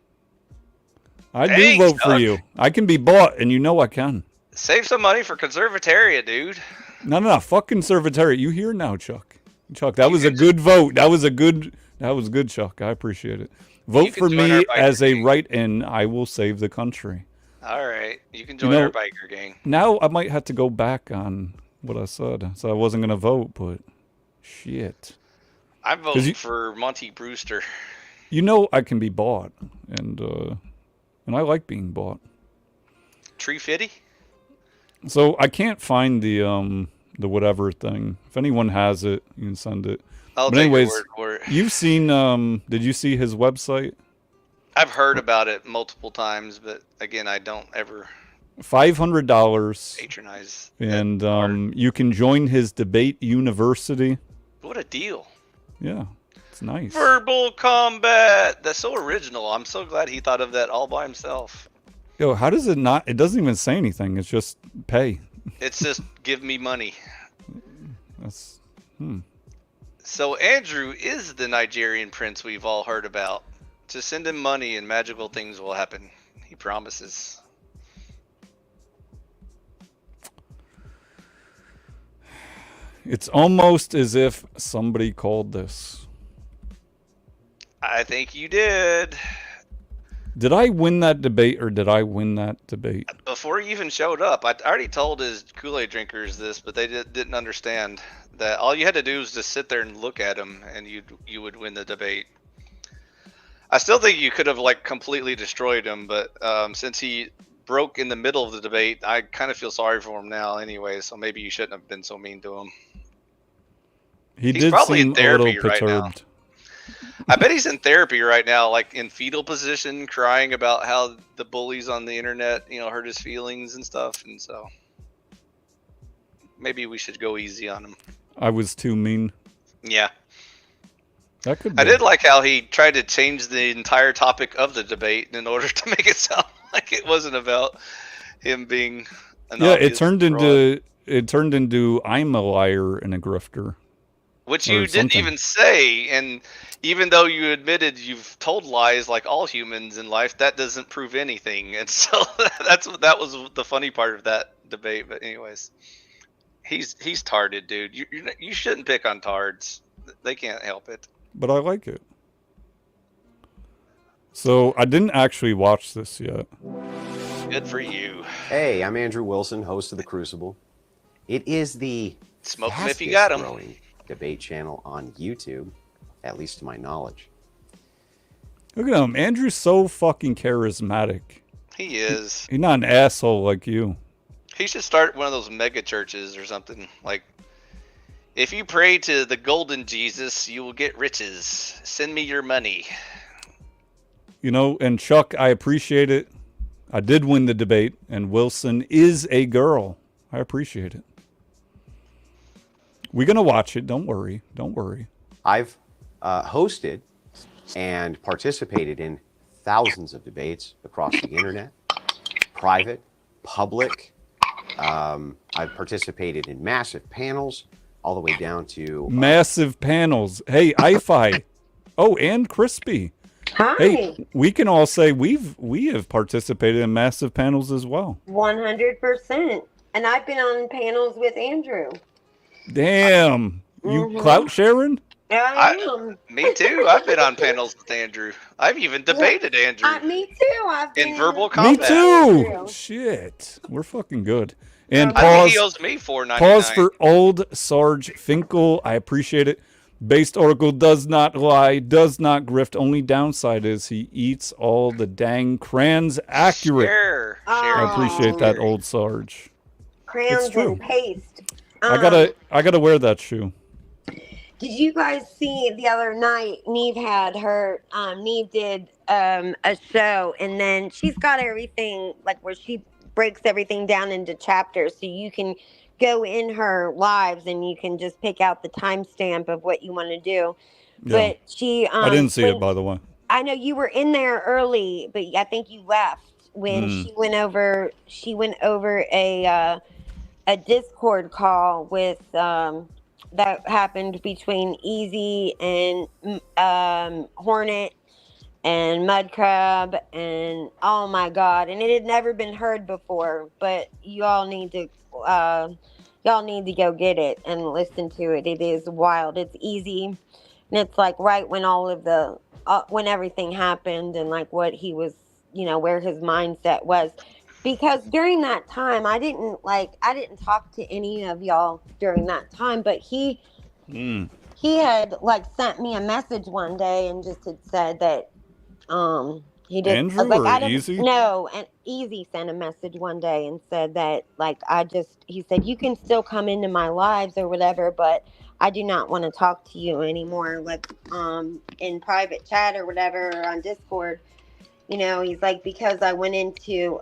I do Thanks, vote for Chuck. you. I can be bought, and you know I can. Save some money for Conservataria, dude. No, fuck Conservatariat. You here now, Chuck. Chuck, that was a good vote. That was good, Chuck. I appreciate it. Vote for join our me biker as a gang. write-in. I will save the country. All right, you can join know, our biker gang. Now I might have to go back on what I said. So I wasn't going to vote, but shit. I'm voting for Monty Brewster. You know I can be bought, and I like being bought. Tree Fitty? So I can't find the whatever thing. If anyone has it, you can send it. I'll But take your anyways, word for it. you've seen did you see his website? I've heard about it multiple times, but again, I don't ever $500, patronize. and you can join his debate university. What a deal. Yeah, it's nice. Verbal combat. That's so original. I'm so glad he thought of that all by himself. Yo, how does it not? It doesn't even say anything. It's just pay. It's just give me money. That's So Andrew is the Nigerian prince we've all heard about. Just send him money and magical things will happen. He promises. It's almost as if somebody called this. I think you did. Did I win that debate or did I win that debate? Before he even showed up, I already told his Kool-Aid drinkers this, but they didn't understand that all you had to do was just sit there and look at him, and you would win the debate. I still think you could have like completely destroyed him, but since he broke in the middle of the debate, I kind of feel sorry for him now anyway. So maybe you shouldn't have been so mean to him. He He's did probably seem in therapy a little right now. perturbed. I bet he's in therapy right now, like in fetal position, crying about how the bullies on the internet, hurt his feelings and stuff. And so maybe we should go easy on him. I was too mean. Yeah. That could be. I did like how he tried to change the entire topic of the debate in order to make it sound like it wasn't about him being an Yeah, obvious fraud. it turned into I'm a liar and a grifter. Which or you didn't something. even say, and even though you admitted you've told lies like all humans in life, that doesn't prove anything. And so that was the funny part of that debate. But anyways, he's tarded, dude. You shouldn't pick on tards. They can't help it. But I like it. So I didn't actually watch this yet. Good for you. Hey, I'm Andrew Wilson, host of The Crucible. It is the Smoke 'em if you got 'em. growing debate channel on YouTube, at least to my knowledge. Look at him. Andrew's so fucking charismatic. He is. He's not an asshole like you. He should start one of those mega churches or something. Like, if you pray to the golden Jesus, you will get riches. Send me your money. You know, and Chuck, I appreciate it. I did win the debate, and Wilson is a girl. I appreciate it. We're going to watch it. Don't worry. Don't worry. I've hosted and participated in thousands of debates across the internet, private, public. I've participated in massive panels, all the way down to Massive panels. Hey, iFi. Oh, and Crispy. Hi. Hey, we can all say we have participated in massive panels as well. 100%. And I've been on panels with Andrew. Damn. You clout sharing? I am. Me too. I've been on panels with Andrew. I've even debated Andrew Me too. I've been in verbal Me combat. too. Shit. We're fucking good. And I think pause. he owes me $4.99. Pause for old Sarge Finkel. I appreciate it. Based Oracle does not lie, does not grift. Only downside is he eats all the dang crayons accurate. Share. I appreciate that, old Sarge. Crayons true. and paste. I gotta wear that shoe. Did you guys see the other night? Neve had her. Neve did a show, and then she's got everything like where she breaks everything down into chapters, so you can go in her lives and you can just pick out the timestamp of what you want to do. Yeah. But she, I didn't see it, by the way. I know you were in there early, but I think you left when she went over. She went over a Discord call with that happened between Easy and Hornet and Mudcrab, and oh my god, and it had never been heard before, but you all need to go get it and listen to it. It is wild. It's Easy, and it's like right when all of the when everything happened and like what he was, where his mindset was. Because during that time, I didn't talk to any of y'all during that time, but he had like sent me a message one day and just had said that he did. Andrew like, or Easy? No, and Easy sent a message one day and said that he said you can still come into my lives or whatever, but I do not want to talk to you anymore, like in private chat or whatever or on Discord. He's like, because I went into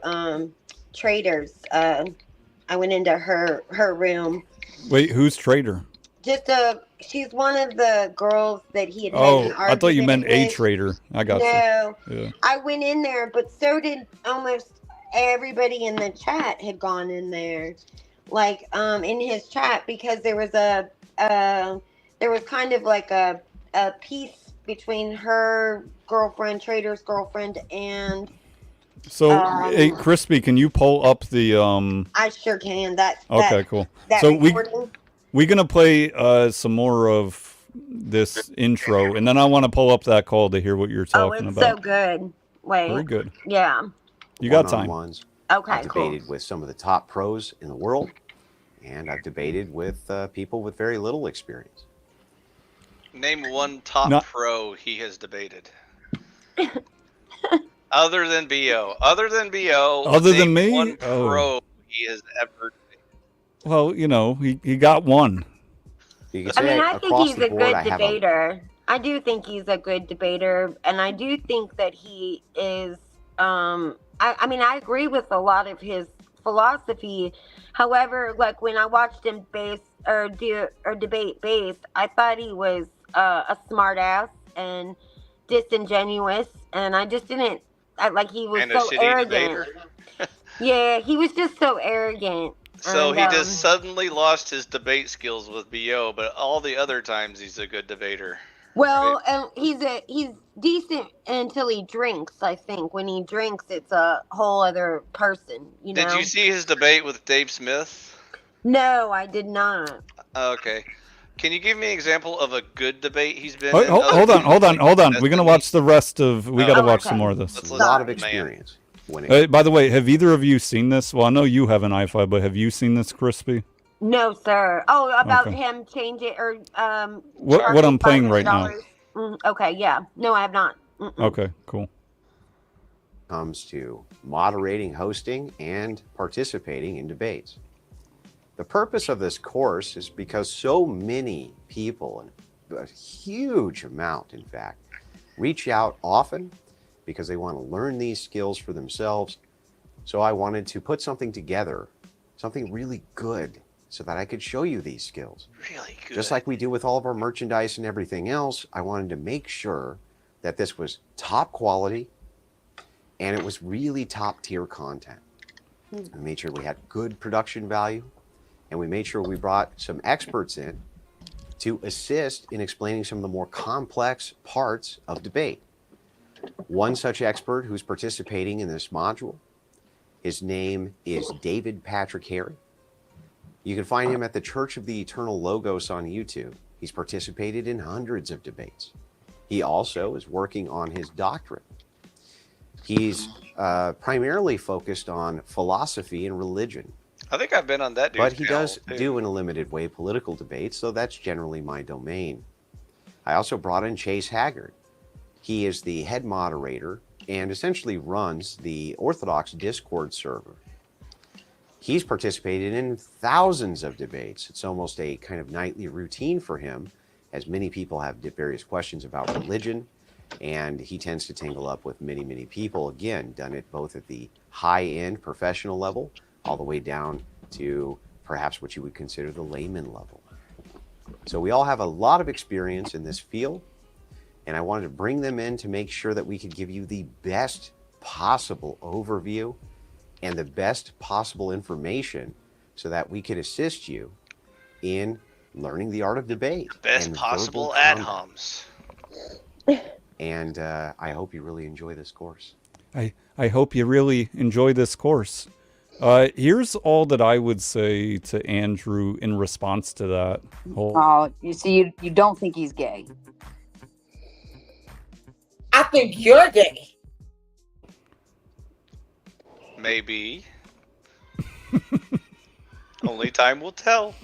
Traders. I went into her room. Wait, who's Trader? She's one of the girls that he had had Oh, an I thought you meant argument a with. trader. I got No, you. Yeah. I went in there, but so did almost everybody in the chat had gone in there, like in his chat, because there was there was kind of like a piece between her girlfriend, Trader's girlfriend, and So, hey, Crispy, can you pull up the I sure can. Okay, cool. That So recording? we're gonna play some more of this intro, and then I want to pull up that call to hear what you're talking it's about. so good. Wait. Very good. Yeah. You got time. One-on-ones. Okay, I've debated with some of the top pros in the world, and I've debated with people with very little experience. Name one top Not- pro he has debated. Other than BO. Other than BO. Other than name me? One Oh. pro he has ever. Well, he got one. You can I say mean, I think across he's the a board, good I have debater. I do think he's a good debater, and I do think that he is. I mean, I agree with a lot of his philosophy. However, like when I watched him debate Base, I thought he was a smart ass and disingenuous, and I just didn't. He was And a so shitty arrogant. debater. Yeah, he was just so arrogant. So And, he just suddenly lost his debate skills with BO, but all the other times he's a good debater. Well, he's decent until he drinks. I think when he drinks, it's a whole other person. Did you see his debate with Dave Smith? No, I did not. Okay. Can you give me an example of a good debate he's been Oh, in? hold on. We're gonna watch the rest of. We gotta watch okay. some more of this. Let's A listen lot to of the man. experience. Winning. By the way, have either of you seen this? Well, I know you have an iFi, but have you seen this, Crispy? No, sir. Oh, about Okay. him change it or What charging I'm playing right now? $500? Okay, yeah. No, I have not. Okay, cool. Comes to moderating, hosting, and participating in debates. The purpose of this course is because so many people, and a huge amount, in fact, reach out often because they want to learn these skills for themselves. So I wanted to put something together, something really good, so that I could show you these skills. Really good. Just like we do with all of our merchandise and everything else, I wanted to make sure that this was top quality and it was really top tier content. We made sure we had good production value, and we made sure we brought some experts in to assist in explaining some of the more complex parts of debate. One such expert who's participating in this module, his name is David Patrick Harry. You can find him at the Church of the Eternal Logos on YouTube. He's participated in hundreds of debates. He also is working on his doctorate. He's primarily focused on philosophy and religion, I think I've been on that dude's but he panel, does too. do in a limited way political debates, so that's generally my domain. I also brought in Chase Haggard. He is the head moderator and essentially runs the Orthodox Discord server. He's participated in thousands of debates. It's almost a kind of nightly routine for him, as many people have various questions about religion, and he tends to tangle up with many, many people. Again, done it both at the high-end professional level, all the way down to perhaps what you would consider the layman level. So we all have a lot of experience in this field, and I wanted to bring them in to make sure that we could give you the best possible overview and the best possible information so that we could assist you in learning the art of debate. Best and possible verbal ad combat. homs. And I hope you really enjoy this course. I hope you really enjoy this course. Here's all that I would say to Andrew in response to that. Oh, you see, you don't think he's gay. I think you're gay. Maybe. Only time will tell.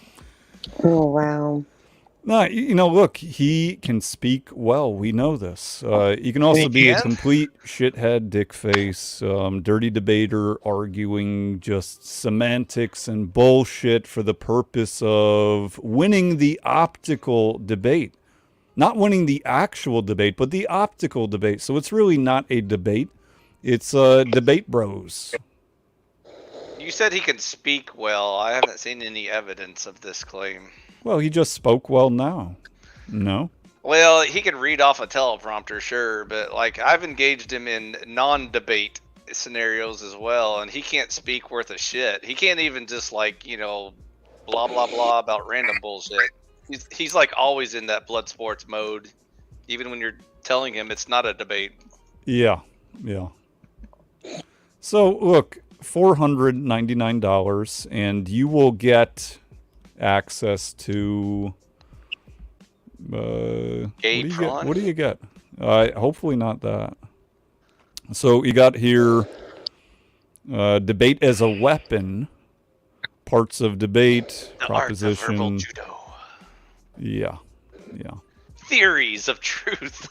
Oh, wow. No, look, he can speak well. We know this. He can also be a complete shithead, dick face, dirty debater, arguing just semantics and bullshit for the purpose of winning the optical debate. Not winning the actual debate, but the optical debate. So it's really not a debate. It's debate bros. You said he can speak well. I haven't seen any evidence of this claim. Well, he just spoke well now. No? Well, he can read off a teleprompter, sure, but like I've engaged him in non-debate scenarios as well, and he can't speak worth a shit. He can't even just blah blah blah about random bullshit. He's like always in that blood sports mode, even when you're telling him it's not a debate. Yeah. So look, $499, and you will get access to what do you get? Hopefully not that. So you got here debate as a weapon, parts of debate, The proposition. art of verbal judo. Yeah. Theories of truth.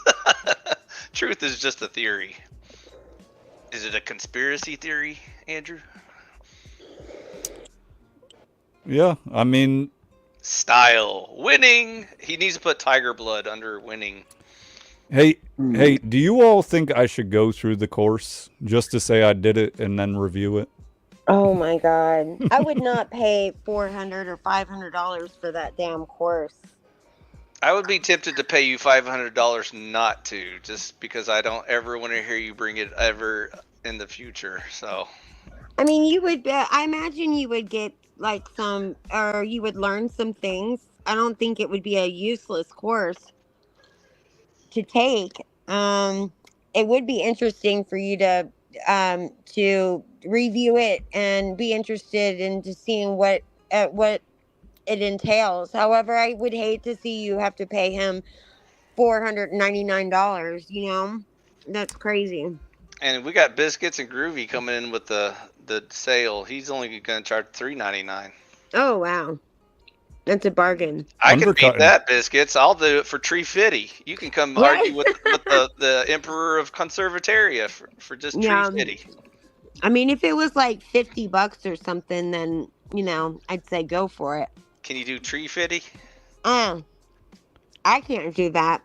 Truth is just a theory. Is it a conspiracy theory, Andrew? Yeah, I mean... Style. Winning! He needs to put tiger blood under winning. Hey, do you all think I should go through the course just to say I did it and then review it? Oh my God. I would not pay $400 or $500 for that damn course. I would be tempted to pay you $500 not to, just because I don't ever want to hear you bring it ever in the future, so... I mean, I imagine you would get like or you would learn some things. I don't think it would be a useless course to take. It would be interesting for you to review it and be interested in just seeing what it entails. However, I would hate to see you have to pay him $499. You know, that's crazy. And we got Biscuits and Groovy coming in with the sale. He's only going to charge $3.99. Oh wow, that's a bargain. I can beat that, Biscuits. I'll do it for $3.50. You can come argue with the Emperor of Conservataria for just $3.50. I mean, if it was like $50 or something, then you know I'd say go for it. Can you do $3.50? I can't do that.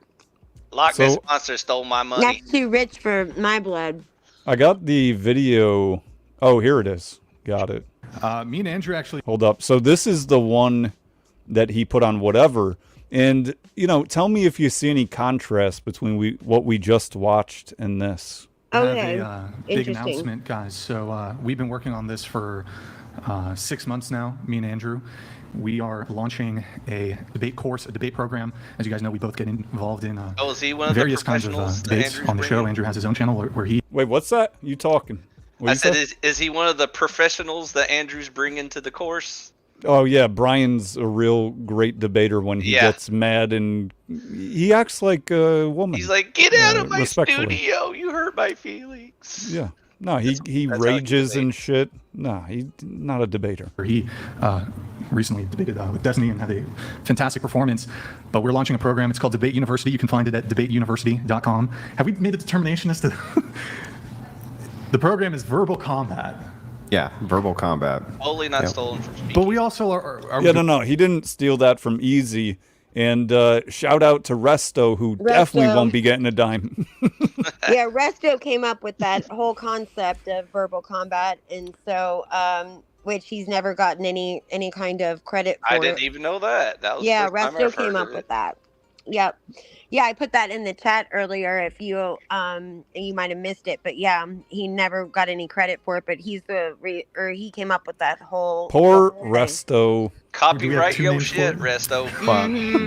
Loch Ness Monster stole my money. That's too rich for my blood. I got the video. Oh, here it is. Got it. Me and Andrew actually. Hold up. So this is the one that he put on whatever. And, you know, tell me if you see any contrast between what we just watched and this. Okay. Have a big announcement, guys. So we've been working on this for 6 months now, me and Andrew. We are launching a debate course, a debate program. As you guys know, we both get involved in is he one of the various kinds of debates on the show. Andrew has his own channel where he... Wait, what's that? You talking? I said, is he one of the professionals that Andrew's bringing to the course? Oh, yeah. Brian's a real great debater when he gets mad, and he acts like a woman. He's like, get out of my studio. You hurt my feelings. Yeah. No, he rages and shit. No, he's not a debater. He recently debated with Destiny and had a fantastic performance. But we're launching a program. It's called Debate University. You can find it at debateuniversity.com. Have we made a determination as to... The program is Verbal Combat. Yeah, Verbal Combat. Totally not stolen from speaking. But we also are yeah, no. He didn't steal that from Easy. And shout out to Resto, who definitely won't be getting a dime. Yeah, Resto came up with that whole concept of verbal combat, and so which he's never gotten any kind of credit for. I didn't even know that. That was Resto came up with that. Yep. Yeah, I put that in the chat earlier. If you you might have missed it, but yeah, he never got any credit for it. But he's he came up with that whole. Poor Resto. Copyright your shit, Resto.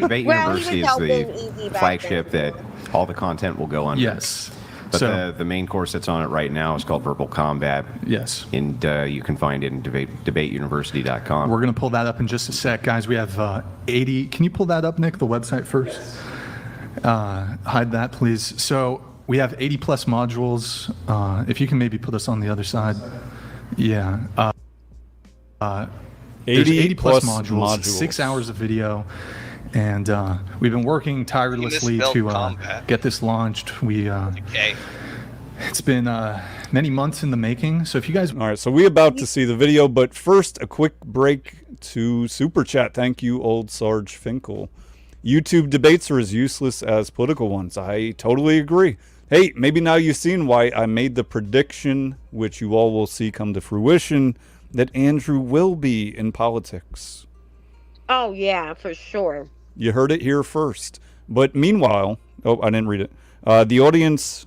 Debate University is the flagship that all the content will go under. Yes. But the main course that's on it right now is called Verbal Combat. Yes. And you can find it in debateuniversity.com. We're going to pull that up in just a sec, guys. We have 80. Can you pull that up, Nick, the website first? Hide that, please. So we have 80 plus modules. If you can maybe put us on the other side. Yeah. 80 plus modules, 6 hours of video. And we've been working tirelessly to get this launched. It's been many months in the making. So if you guys... All right, so we're about to see the video, but first a quick break to Super Chat. Thank you, Old Sarge Finkel. YouTube debates are as useless as political ones. I totally agree. Hey, maybe now you've seen why I made the prediction, which you all will see come to fruition, that Andrew will be in politics. Oh, yeah, for sure. You heard it here first. But meanwhile, I didn't read it. The audience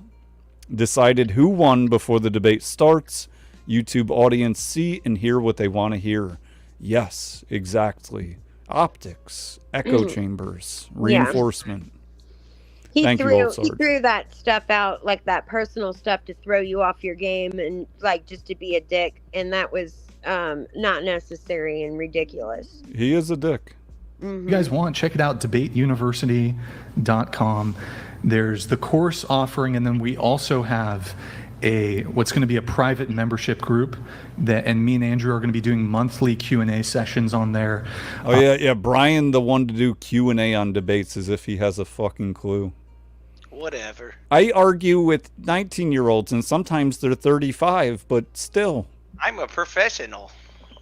decided who won before the debate starts. YouTube audience see and hear what they want to hear. Yes, exactly. Optics, echo chambers, reinforcement. He threw that stuff out, like that personal stuff, to throw you off your game and like just to be a dick, and that was not necessary and ridiculous. He is a dick. If you guys want, check it out, debateuniversity.com. There's the course offering, and then we also have what's going to be a private membership group and me and Andrew are going to be doing monthly Q&A sessions on there. Oh yeah, Brian, the one to do Q&A on debates, as if he has a fucking clue. Whatever. I argue with 19-year-olds, and sometimes they're 35, but still. I'm a professional.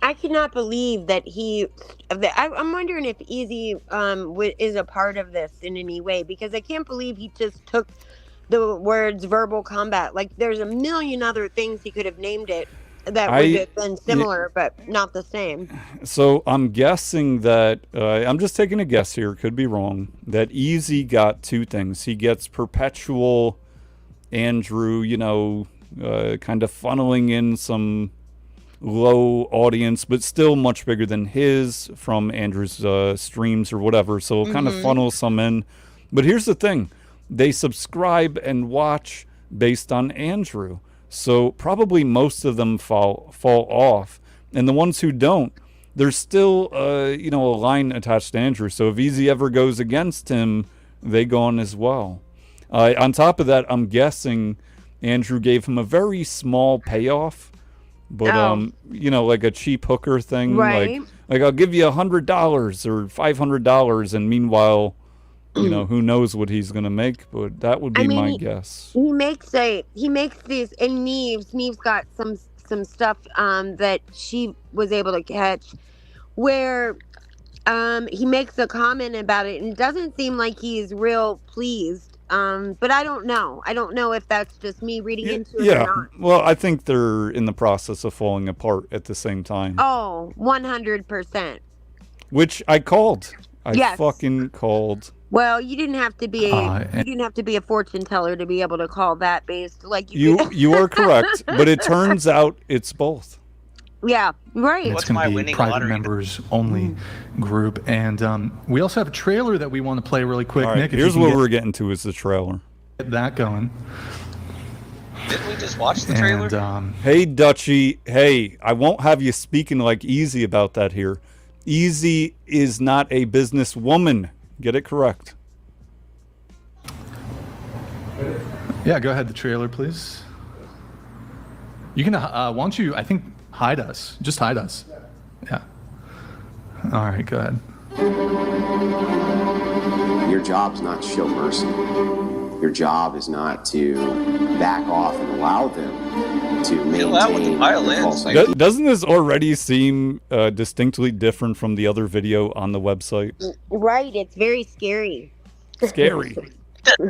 I cannot believe that I'm wondering if Easy is a part of this in any way, because I can't believe he just took the words verbal combat. Like, there's a million other things he could have named it that would have been similar, but not the same. So I'm guessing that, I'm just taking a guess here, could be wrong, that Easy got two things. He gets perpetual Andrew, kind of funneling in some low audience, but still much bigger than his from Andrew's streams or whatever. So it'll kind of funnel some in. But here's the thing. They subscribe and watch based on Andrew. So probably most of them fall off. And the ones who don't, there's still, a line attached to Andrew. So if Easy ever goes against him, they go on as well. On top of that, I'm guessing Andrew gave him a very small payoff, but like a cheap hooker thing, Right. like I'll give you $100 or $500, and meanwhile, who knows what he's gonna make? But that would be my guess. He makes these, and Neve's got some stuff that she was able to catch, where he makes a comment about it, and it doesn't seem like he's real pleased. But I don't know. I don't know if that's just me reading into it or not. Well, I think they're in the process of falling apart at the same time. Oh, 100%. Which I called. Yes. Fucking called. Well, you didn't have to be a fortune teller to be able to call that based like You are correct, but it turns out it's both. Yeah, right. It's going to be private members only group, and we also have a trailer that we want to play really quick. All right, Nick, if here's you what can we're getting to is the trailer. get that going. Didn't we just watch the trailer? And, hey, Dutchie. Hey, I won't have you speaking like Easy about that here. Easy is not a businesswoman. Get it correct. yeah, go ahead. The trailer, please. You can. Why don't you? I think hide us. Just hide us. Yeah. All right. Go ahead. Your job's not to show mercy. Your job is not to back off and allow them to maintain false ideas. Doesn't this already seem distinctly different from the other video on the website? Right, it's very scary. Scary.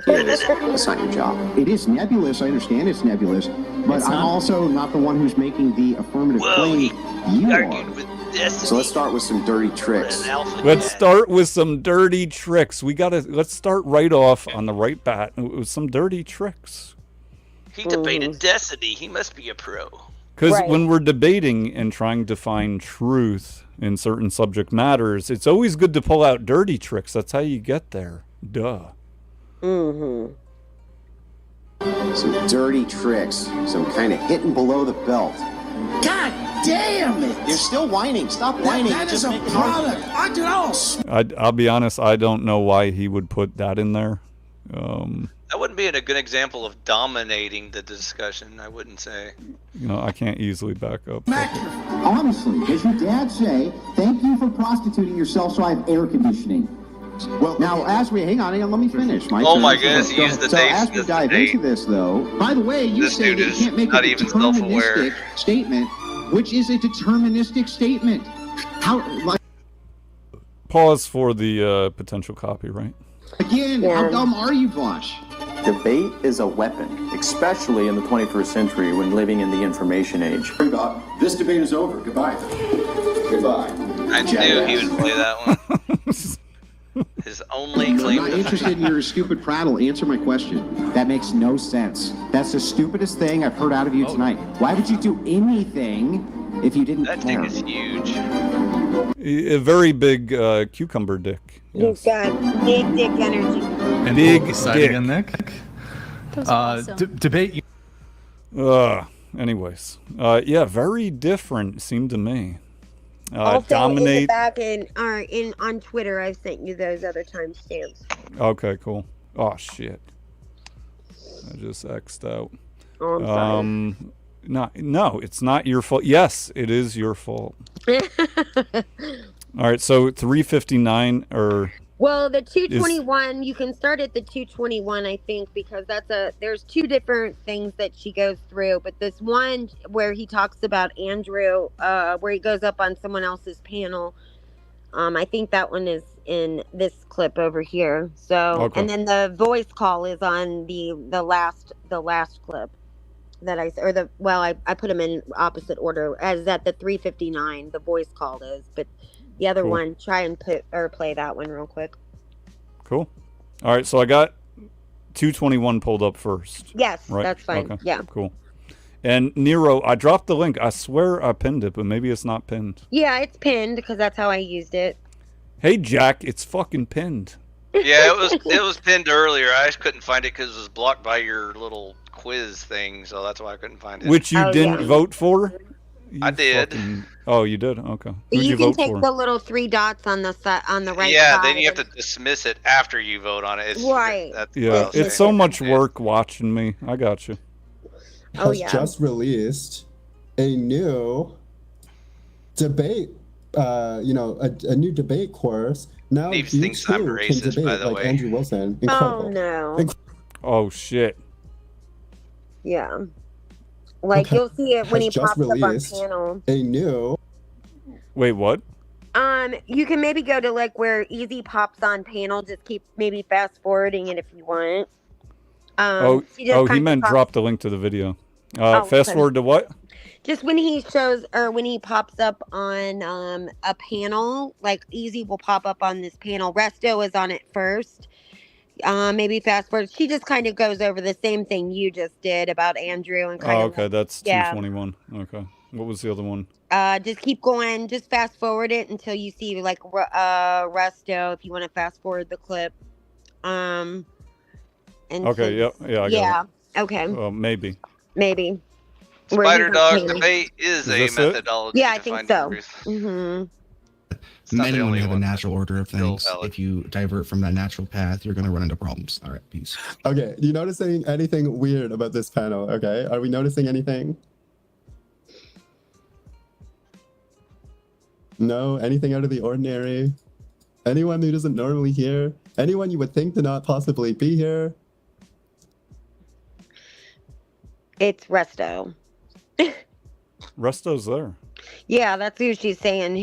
That's not your job. It is nebulous. I understand it's nebulous, but I'm also not the one who's making the affirmative claim. You are. So let's start with some dirty tricks. Let's start with some dirty tricks. Let's start right off on the right bat with some dirty tricks. He debated Destiny. He must be a pro. Because when we're debating and trying to find truth in certain subject matters, it's always good to pull out dirty tricks. That's how you get there. Duh. Some dirty tricks. Some kind of hitting below the belt. God damn it! You're still whining. Stop whining. That is a product. I did all. I'll be honest, I don't know why he would put that in there. That wouldn't be a good example of dominating the discussion, I wouldn't say. I can't easily back up. Honestly, does your dad say, thank you for prostituting yourself so I have air conditioning? Well, now, hang on, let me finish. Oh my goodness, he used the So dates as we as the dive date. into this, though, by the way, you This say dude that you is can't make a not even self-aware. deterministic statement, which is a deterministic statement. Pause for the potential copyright. Again, how dumb are you, Vosh? Debate is a weapon, especially in the 21st century when living in the information age. This debate is over. Goodbye. Goodbye. I knew he would play that one. His only claim I'm not to interested in your stupid prattle. Answer my question. That makes no sense. That's the stupidest thing I've heard out of you tonight. Why would you do anything if you didn't That care? dick is huge. A very big cucumber dick. He's got big dick energy. And Big side dick. again, Nick. Debate. Anyways. Yeah, very different, seemed to me. Also, in the Dominate. back on Twitter, I sent you those other timestamps. Okay, cool. Oh, shit. I just X'd out. Oh, I'm sorry. No, it's not your fault. Yes, it is your fault. All right, so 359 or... Well, the 221, you can start at the 221, I think, because there's two different things that she goes through. But this one where he talks about Andrew, where he goes up on someone else's panel, I think that one is in this clip over here. So, Okay. and then the voice call is on the last clip that I put them in opposite order, as at the 359, the voice call is, but. The other Cool. one, try and play that one real quick. Cool. All right, so I got 221 pulled up first. Yes, right? that's fine. Okay, Yeah. cool. And Nero, I dropped the link. I swear I pinned it, but maybe it's not pinned. Yeah, it's pinned because that's how I used it. Hey, Jack, it's fucking pinned. Yeah, it was pinned earlier. I just couldn't find it because it was blocked by your little quiz thing, so that's why I couldn't find it. Which you didn't vote for? I did. Oh, you did? Okay. But Who'd you you can vote take for? the little 3 dots on the on the right Yeah, side. then you have to dismiss it after you vote on it. It's, Right. That's Yeah, what I was it's saying. so much work watching me. I got you. Oh, has just released a new debate, a new debate course. Now Neves you thinks I'm too racist, can debate by the like way. Andrew Wilson. Oh Incredible. no. Oh shit. Yeah. Like Okay. you'll see it when Has he just pops up on released panel. a new. Wait, what? You can maybe go to like where Easy pops on panel. Just keep maybe fast forwarding it if you want. She just He kinda meant pops- drop the link to the video. Oh, Fast okay. forward to what? Just when he shows or when he pops up on a panel, like Easy will pop up on this panel. Resto is on it first. Maybe fast forward. She just kind of goes over the same thing you just did about Andrew and kind Oh, of okay, that's yeah. 221. Okay. What was the other one? Just keep going. Just fast forward it until you see like Resto. If you want to fast forward the clip. And Okay, yep, yeah, I got yeah. it. Okay. Maybe. Maybe. Where Spider he's on Dog panel. debate is a this it? methodology. Yeah, I to think find so. truth. Mm-hmm. not Many the when only you have a one. natural order of Still things, valid. if you divert from that natural path, you're going to run into problems. All right, peace. Okay, you noticing anything weird about this panel? Okay, are we noticing anything? No, anything out of the ordinary? Anyone who doesn't normally here? Anyone you would think to not possibly be here? It's Resto. Resto's there. Yeah, that's who she's saying.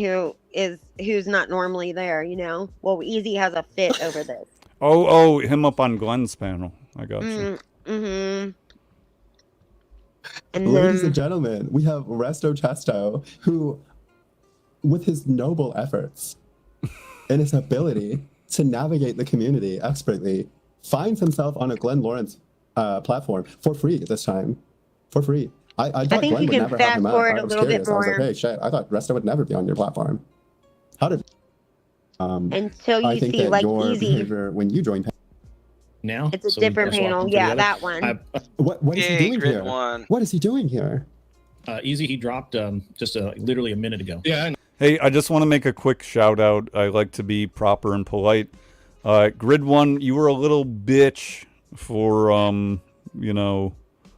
Who's not normally there? You know. Well, Easy has a fit over this. Oh, him up on Glenn's panel. I got you. Mm-hmm. And Ladies then and gentlemen, we have Resto Testo, who, with his noble efforts and his ability to navigate the community expertly, finds himself on a Glenn Lawrence platform for free this time. For free. I thought think Glenn you would can never have fast him out. forward I a was little bit curious. I was like, more. hey, shit, I thought Resto would never be on your platform. How did... until I you think see that like your Easy. behavior when you joined... Now? It's a So we different just walk panel. them Yeah, together? that one. What is Yay, he doing grid here? one. What is he doing here? Easy, he dropped just literally a minute ago. Yeah, I know. Hey, I just want to make a quick shout out. I like to be proper and polite. Grid One, you were a little bitch for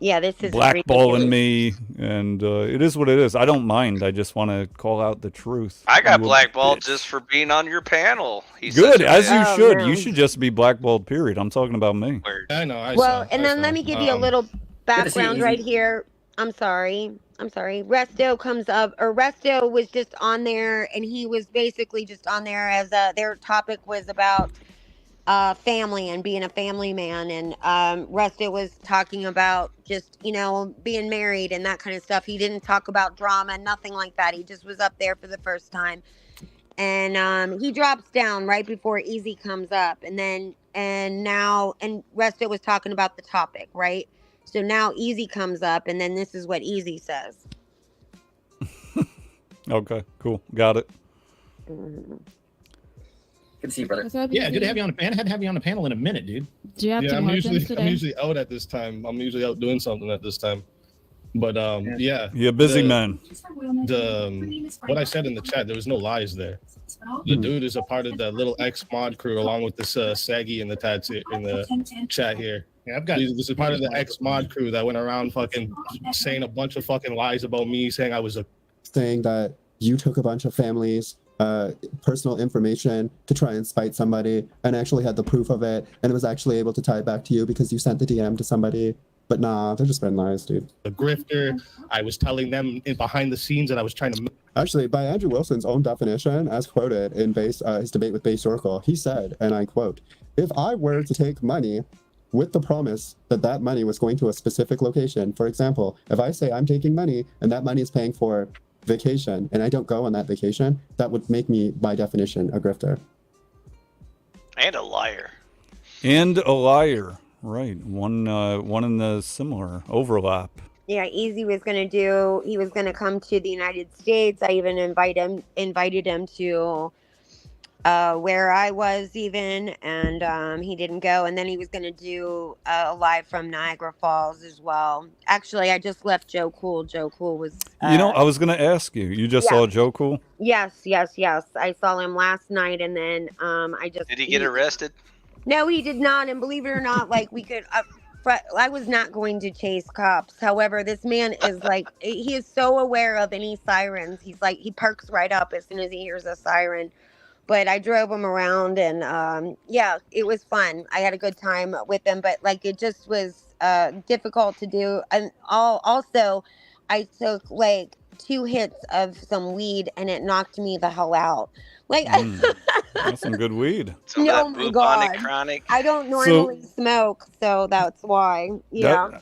Yeah, this is blackballing ridiculous. me, and it is what it is. I don't mind. I just want to call out the truth. I got You a blackballed bitch. just for being on your panel. He's Good, such a as you bitch. should. no. You should just be blackballed. Period. I'm talking about me. I know. Well, and then let me give you a little to see you, background right Easy. here. I'm sorry. Resto comes up, or Resto was just on there, and he was basically just on there as their topic was about family and being a family man, and Resto was talking about just being married and that kind of stuff. He didn't talk about drama, nothing like that. He just was up there for the first time, and he drops down right before Easy comes up, and Resto was talking about the topic, right? So now Easy comes up, and then this is what Easy says. Okay, cool. Got it. Good to see you, brother. Yeah, good to have you on the panel. I had to have you on the panel in a minute, dude. Do you have Yeah, to I'm work usually today? out at this time. I'm usually out doing something at this time. But yeah. You're a busy man. What I said in the chat, there was no lies there. The dude is a part of the little X mod crew along with this Saggy in the chat here. Yeah, I've got. This is part of the X mod crew that went around fucking saying a bunch of fucking lies about me, saying I was a Saying that you took a bunch of families' personal information to try and spite somebody and actually had the proof of it and was actually able to tie it back to you because you sent the DM to somebody. But nah, they're just been lies, dude. a grifter. I was telling them behind the scenes that I was trying to. Actually, by Andrew Wilson's own definition, as quoted in his debate with Base Oracle, he said, and I quote, "If I were to take money with the promise that that money was going to a specific location, for example, if I say I'm taking money and that money is paying for vacation and I don't go on that vacation, that would make me, by definition, a grifter." And a liar. And a liar. Right. One in the similar overlap. Yeah, Easy was gonna he was gonna come to the United States. I even invited him to where I was even, and he didn't go. And then he was going to do a live from Niagara Falls as well. Actually, I just left Joe Cool. Joe Cool was. You know, I was going to ask you. You just saw Joe Cool? Yes. I saw him last night, and then I just. Did he get arrested? No, he did not. And believe it or not, like we could. I was not going to chase cops. However, this man is like, he is so aware of any sirens. He's like, he perks right up as soon as he hears a siren. But I drove him around, and yeah, it was fun. I had a good time with him, but like it just was difficult to do. And also, I took like 2 hits of some weed, and it knocked me the hell out. Like, That's some good weed. oh my God, chronic. I don't normally smoke, so that's why. Yeah,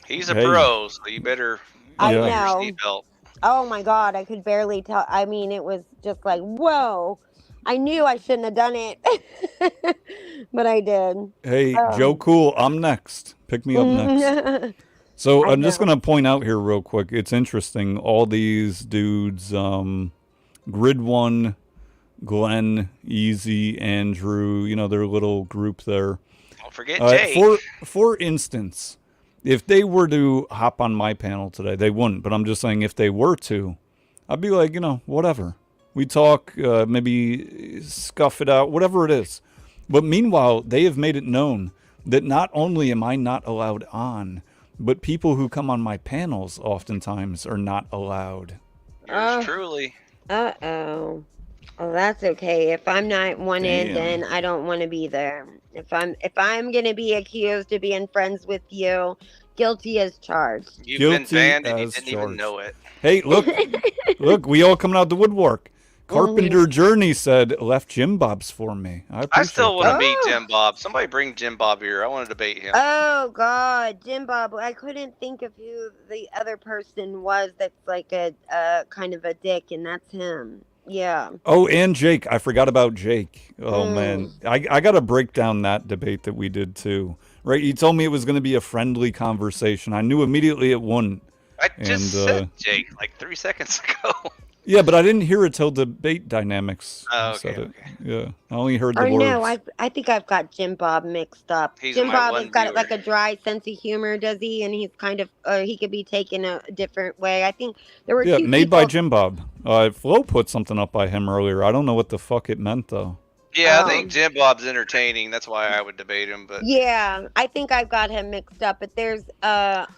He's a pro, so you better. I buckle know. your seatbelt. Oh my God, I could barely tell. I mean, it was just like, whoa. I knew I shouldn't have done it, but I did. Hey, Joe Cool, I'm next. Pick me up next. So I'm just going to point out here real quick. It's interesting. All these dudes, Grid One, Glenn, Easy, Andrew, you know, their little group there. Don't forget Jake. For instance, if they were to hop on my panel today, they wouldn't. But I'm just saying, if they were to, I'd be like, you know, whatever. We talk, maybe scuff it out, whatever it is. But meanwhile, they have made it known that not only am I not allowed on, but people who come on my panels oftentimes are not allowed. Yours truly. Uh-oh. Well, that's okay. If I'm not wanted, then I don't want to be there. If I'm gonna be accused of being friends with you, guilty as charged. You've been banned and you didn't even know it. Hey, look, we all coming out the woodwork. Carpenter Journey said left Jim Bob's for me. I still want to meet Jim Bob. Somebody bring Jim Bob here. I want to debate him. Oh God, Jim Bob. I couldn't think of who the other person was that's like a kind of a dick, and that's him. Yeah. Oh, and Jake. I forgot about Jake. Oh man, I got to break down that debate that we did too. Right? You told me it was going to be a friendly conversation. I knew immediately it wouldn't. I just said Jake like 3 seconds ago. Yeah, but I didn't hear it till debate dynamics. Oh, said okay, it. Yeah, I only heard the Or words. no, I think I've got Jim Bob mixed up. He's Jim my Bob one has got viewer. like a dry sense of humor, does he? And he's kind of he could be taken a different way. I think there were two made by people- Jim Bob. Flo put something up by him earlier. I don't know what the fuck it meant though. Yeah, I think Jim Bob's entertaining. That's why I would debate him. But Yeah, I think I've got him mixed up. But there's he's Are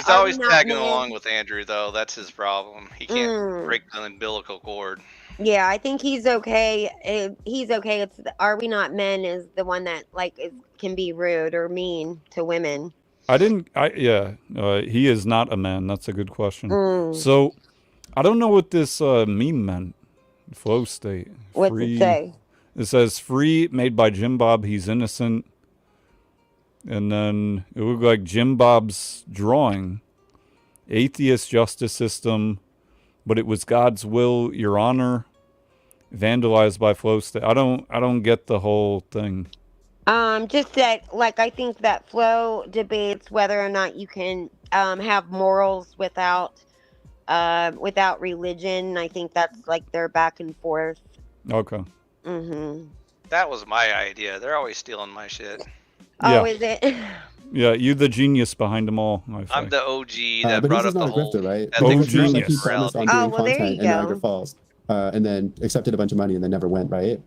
always We Not tagging Men? along with Andrew, though. That's his problem. He can't break the umbilical cord. Yeah, I think he's okay. He's okay. It's Are We Not Men is the one that like can be rude or mean to women. He is not a man. That's a good question. Mm. So, I don't know what this meme meant. Flow state. What's it say? It says free, made by Jim Bob. He's innocent. And then it looked like Jim Bob's drawing. Atheist justice system, but it was God's will, Your Honor. Vandalized by Flow State. I don't get the whole thing. Just that, like, I think that Flo debates whether or not you can have morals without religion. I think that's like their back and forth. Okay. Mm-hmm. That was my idea. They're always stealing my shit. Oh, is it? Yeah, you the genius behind them all. I'm the OG that but brought he's up just the not a whole. grifter, right? ethics It's not like he versus promised on morality. doing well, there content you in Niagara go. Falls, and then accepted a bunch of money and then never went, right?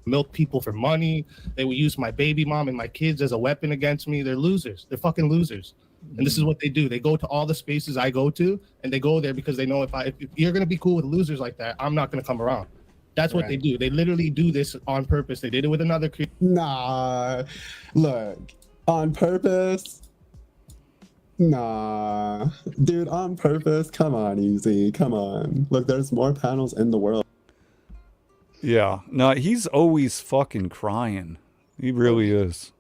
Milk people for money. They will use my baby mom and my kids as a weapon against me. They're losers. They're fucking losers. And this is what they do. They go to all the spaces I go to, and they go there because they know if you're gonna be cool with losers like that, I'm not gonna come around. That's what they do. They literally do this on purpose. They did it with another creator. Nah, look, on purpose. Nah, dude, on purpose. Come on, Easy. Come on. Look, there's more panels in the world. Yeah. No, he's always fucking crying. He really is.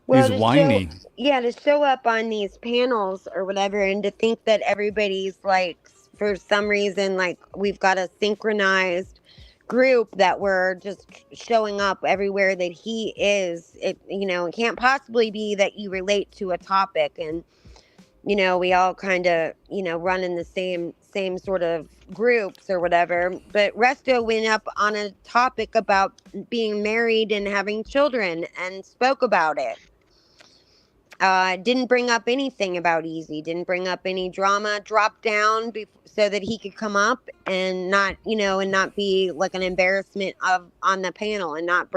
Well, He's whiny. To show up on these panels or whatever, and to think that everybody's like, for some reason, like we've got a synchronized group that we're just showing up everywhere that he is. It can't possibly be that you relate to a topic, and you know, we all kind of, you know, run in the same sort of groups or whatever. But Resto went up on a topic about being married and having children and spoke about it. Didn't bring up anything about Easy, didn't bring up any drama, dropped down so that he could come up and not, you know, and not be like an embarrassment on the panel and not